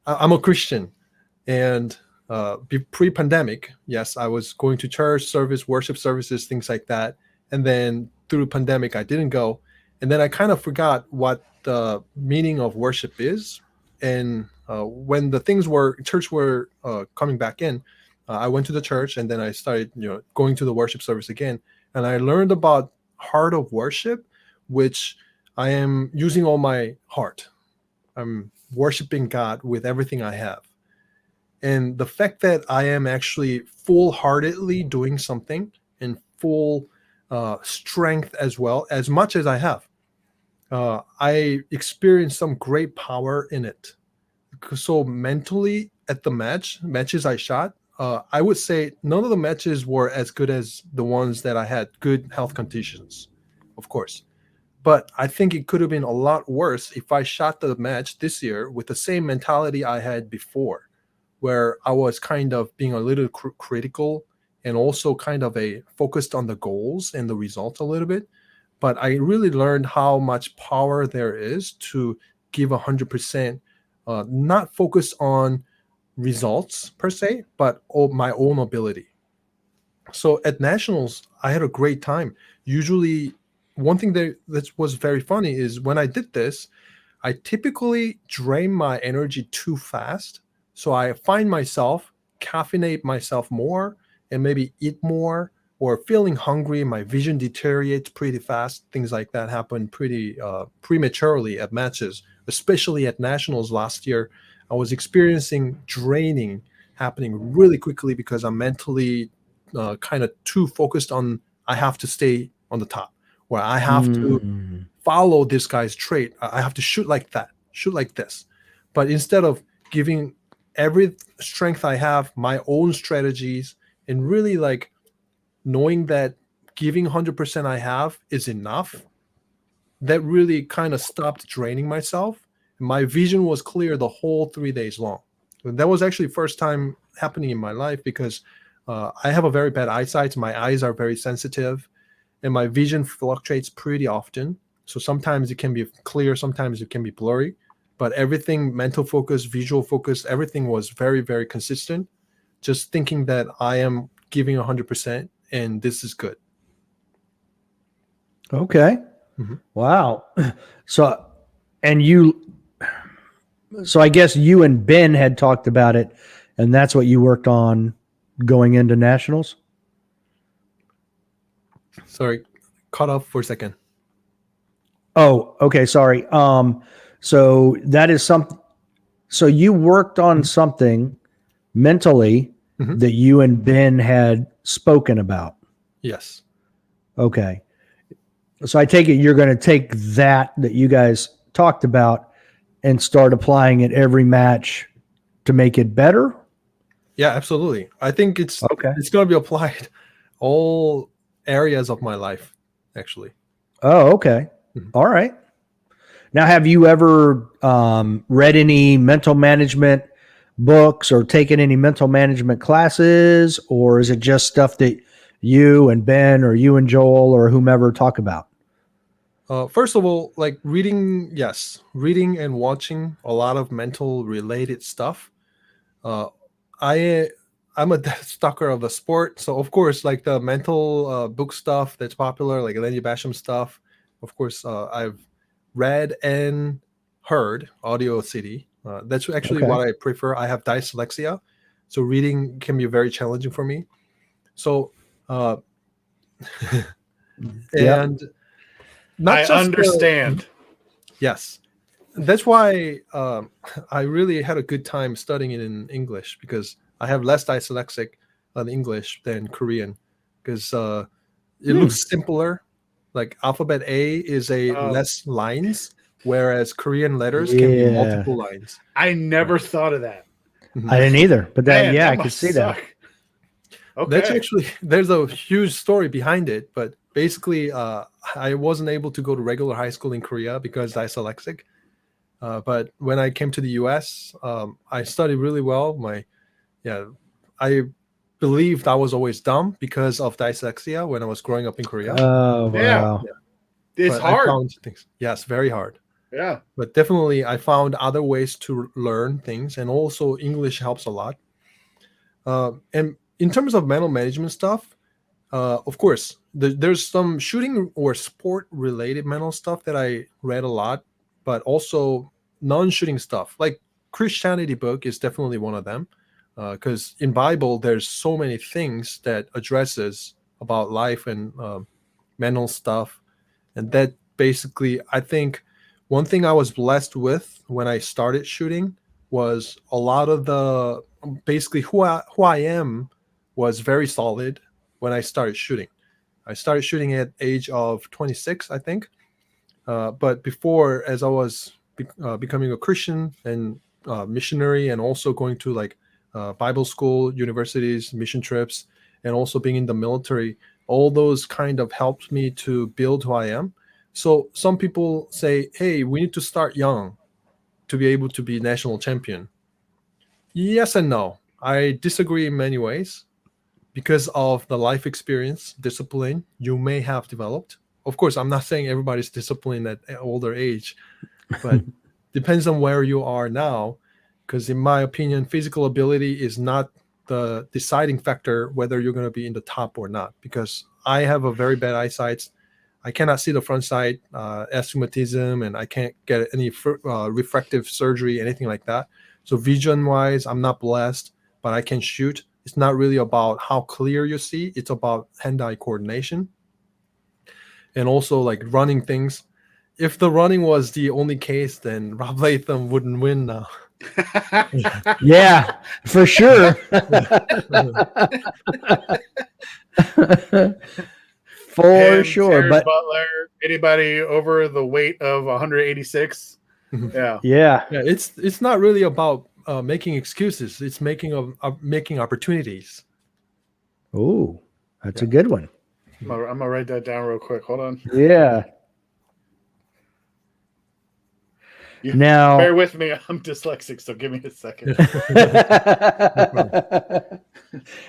I'm a Christian, and pre-pandemic, yes, I was going to church service, worship services, things like that. And then through pandemic, I didn't go, and then I kind of forgot what the meaning of worship is. And when the things were church were coming back in, I went to the church, and then I started, going to the worship service again, and I learned about heart of worship, which I am using all my heart. I'm worshiping God with everything I have. And the fact that I am actually full heartedly doing something in full strength as well, as much as I have, I experienced some great power in it. So mentally at the matches I shot, I would say none of the matches were as good as the ones that I had good health conditions, of course. But I think it could have been a lot worse if I shot the match this year with the same mentality I had before, where I was kind of being a little critical and also kind of a focused on the goals and the results a little bit. But I really learned how much power there is to give 100%, not focus on results per se, but my own ability. So at nationals, I had a great time. Usually, one thing that was very funny is when I did this, I typically drain my energy too fast. So I find myself caffeinate myself more and maybe eat more, or feeling hungry. My vision deteriorates pretty fast. Things like that happen pretty prematurely at matches, especially at nationals last year. I was experiencing draining happening really quickly because I'm mentally kind of too focused on I have to stay on the top, where I have to Mm. follow this guy's trait. I have to shoot like that, shoot like this. But instead of giving every strength I have, my own strategies, and really like knowing that giving 100% I have is enough, that really kind of stopped draining myself. My vision was clear the whole 3 days long. That was actually first time happening in my life because I have a very bad eyesight. My eyes are very sensitive and my vision fluctuates pretty often. So sometimes it can be clear, sometimes it can be blurry, but everything, mental focus, visual focus, everything was very, very consistent. Just thinking that I am giving 100% and this is good. Okay. Mhm. Wow. So, and so I guess you and Ben had talked about it, and that's what you worked on going into nationals. Sorry, cut off for a second. Oh, okay. Sorry. So that is something. So you worked on something mentally Mhm. that you and Ben had spoken about. Yes. Okay. So I take it you're going to take that you guys talked about and start applying it every match to make it better. Yeah, absolutely. I think it's Okay. going to be applied all areas of my life, actually. Oh, okay. Mhm. All right. Now, have you ever read any mental management books or taken any mental management classes, or is it just stuff that you and Ben or you and Joel or whomever talk about? First of all, like reading, yes, reading and watching a lot of mental related stuff. Uh, I I'm a stalker of the sport, so of course, like the mental book stuff that's popular, like Lenny Basham stuff. Of course, I've read and heard Audio City. That's actually Okay. what I prefer. I have dyslexia, so reading can be very challenging for me. So, uh, Yep. and not I just understand. yes, that's why I really had a good time studying it in English because I have less dyslexic on English than Korean because it looks simpler. Like alphabet A is a Oh, less lines, whereas Korean letters can be Yeah. multiple lines. I Right. never thought of that. Mhm. I didn't either, but that, Man, yeah, that I could must see that. suck. That's Okay. actually there's a huge story behind it, but basically, I wasn't able to go to regular high school in Korea because dyslexic. But when I came to the U.S., I studied really well. Yeah, I believed I was always dumb because of dyslexia when I was growing up in Korea. Oh, Yeah. wow. It's But I hard. found things, yes, very hard. Yeah. But definitely, I found other ways to learn things, and also English helps a lot. And in terms of mental management stuff, of course, there's some shooting or sport related mental stuff that I read a lot, but also non-shooting stuff. Like Christianity book is definitely one of them, because in Bible there's so many things that addresses about life and mental stuff, and that basically I think one thing I was blessed with when I started shooting was a lot of the basically who I am was very solid when I started shooting. I started shooting at age of 26, I think. But before, as I was becoming a Christian and missionary, and also going to like Bible school, universities, mission trips, and also being in the military, all those kind of helped me to build who I am. So some people say, "Hey, we need to start young to be able to be national champion." Yes and no. I disagree in many ways because of the life experience, discipline you may have developed. Of course, I'm not saying everybody's disciplined at an older age, but depends on where you are now. Because in my opinion, physical ability is not the deciding factor whether you're going to be in the top or not, because I have a very bad eyesight. I cannot see the front sight, astigmatism, and I can't get any refractive surgery, anything like that. So vision-wise, I'm not blessed, but I can shoot. It's not really about how clear you see. It's about hand-eye coordination. And also like running things. If the running was the only case, then Rob Latham wouldn't win now. Yeah, for sure. For Him, sure. Terrence But Butler, anybody over the weight of 186. Yeah. yeah. Yeah, it's not really about making excuses. It's making opportunities. Oh, that's a good one. I'm gonna write that down real quick. Hold on. Yeah. You Now, bear with me. I'm dyslexic, so give me a second.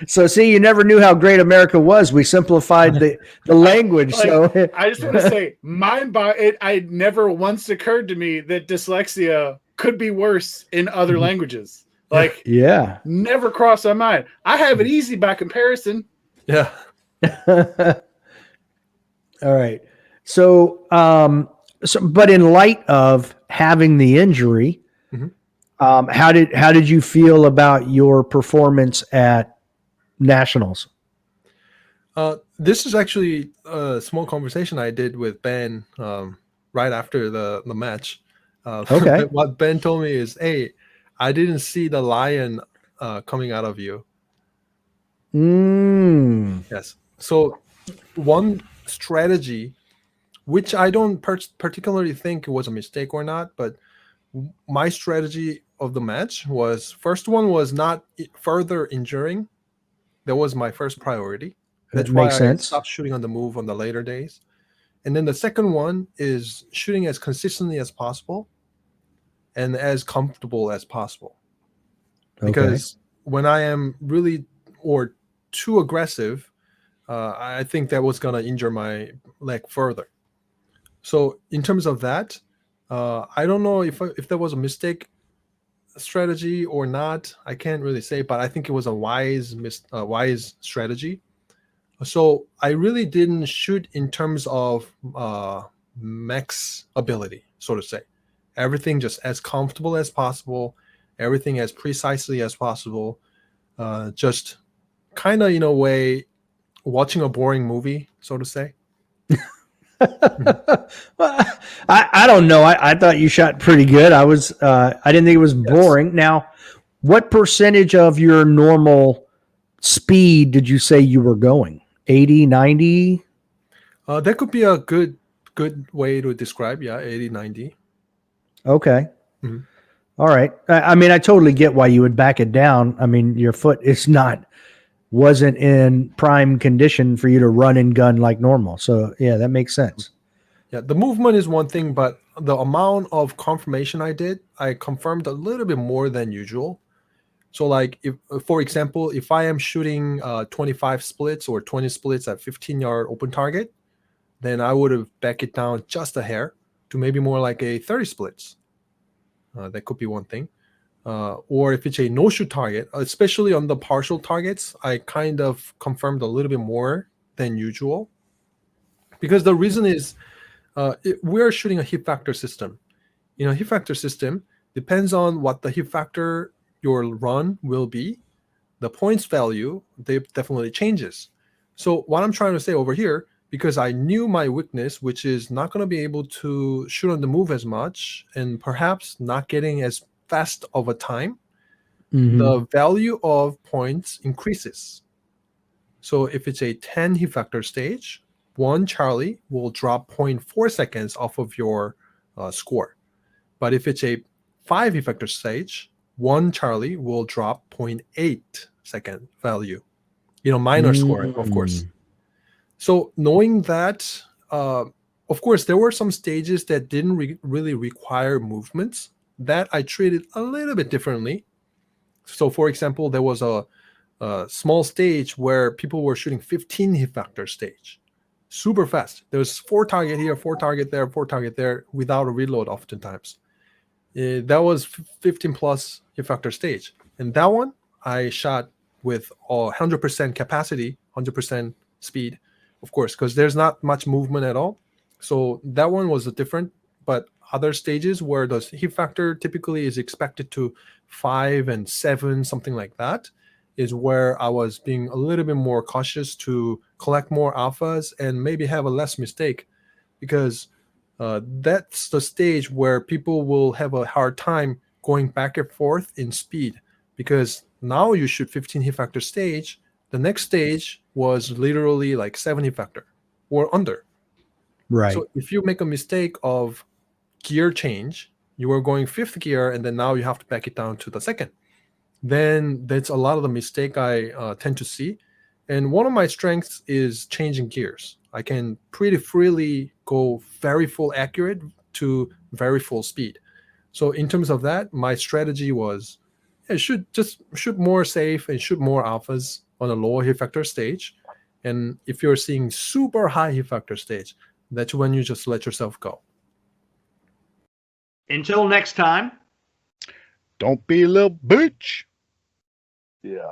so see, you never knew how great America was. We simplified the language. So I just want to say, it never once occurred to me that dyslexia could be worse in other languages. Like, yeah. never crossed my mind. I have it easy by comparison. Yeah. All right. So, but in light of having the injury, Mhm. how did you feel about your performance at nationals? This is actually a small conversation I did with Ben right after the match. Okay. What Ben told me is, hey, I didn't see the lion coming out of you. Yes. So one strategy, which I don't particularly think was a mistake or not, but my strategy of the match was, first one was not further injuring. That was my first priority. That That's why makes I sense. stopped shooting on the move on the later days. And then the second one is shooting as consistently as possible and as comfortable as possible. Because when I am really or too aggressive, I think that was going to injure my leg further. So in terms of that, I don't know if that was a mistake strategy or not. I can't really say, but I think it was a wise strategy. So I really didn't shoot in terms of max ability, so to say. Everything just as comfortable as possible, everything as precisely as possible. Just kind of in a way watching a boring movie, so to say. Well, I don't know. I thought you shot pretty good. I didn't think it was boring. Now, what percentage of your normal speed did you say you were going? 80, 90? That could be a good way to describe. Yeah, 80, 90. Okay. Mhm. All right. I mean, I totally get why you would back it down. I mean, your foot wasn't in prime condition for you to run and gun like normal. So yeah, that makes sense. Yeah, the movement is one thing, but the amount of confirmation I confirmed a little bit more than usual. So like, if, for example, if I am shooting 25 splits or 20 splits at 15-yard open target, then I would have backed it down just a hair to maybe more like a 30 splits. That could be one thing. Or if it's a no-shoot target, especially on the partial targets, I kind of confirmed a little bit more than usual. Because the reason is we're shooting a hit factor system. In a hit factor system, depends on what the hit factor your run will be. The points value, they definitely changes. So what I'm trying to say over here, because I knew my weakness, which is not going to be able to shoot on the move as much and perhaps not getting as fast of a time, the value of points increases. So if it's a 10 hit factor stage, 1 Charlie will drop 0.4 seconds off of your score. But if it's a 5 hit factor stage, 1 Charlie will drop 0.8 second value. Minor score, of course. So knowing that, of course, there were some stages that didn't really require movements that I treated a little bit differently. So, for example, there was a small stage where people were shooting 15 hit factor stage, super fast. There's 4 target here, 4 target there, 4 target there, without a reload oftentimes. That was 15 plus hit factor stage. And that one, I shot with 100% capacity, 100% speed, of course, because there's not much movement at all. So that one was different. But other stages where the heat factor typically is expected to 5 and 7, something like that, is where I was being a little bit more cautious to collect more alphas and maybe have a less mistake, because that's the stage where people will have a hard time going back and forth in speed, because now you shoot 15 heat factor stage. The next stage was literally like 7 heat factor or under. Right. So if you make a mistake of gear change, you were going 5th gear and then now you have to back it down to the 2nd, then that's a lot of the mistake I tend to see. And one of my strengths is changing gears. I can pretty freely go very full accurate to very full speed. So in terms of that, my strategy was shoot more safe and shoot more alphas on a lower hit factor stage. And if you're seeing super high hit factor stage, that's when you just let yourself go. Until next time. Don't be a little bitch. Yeah.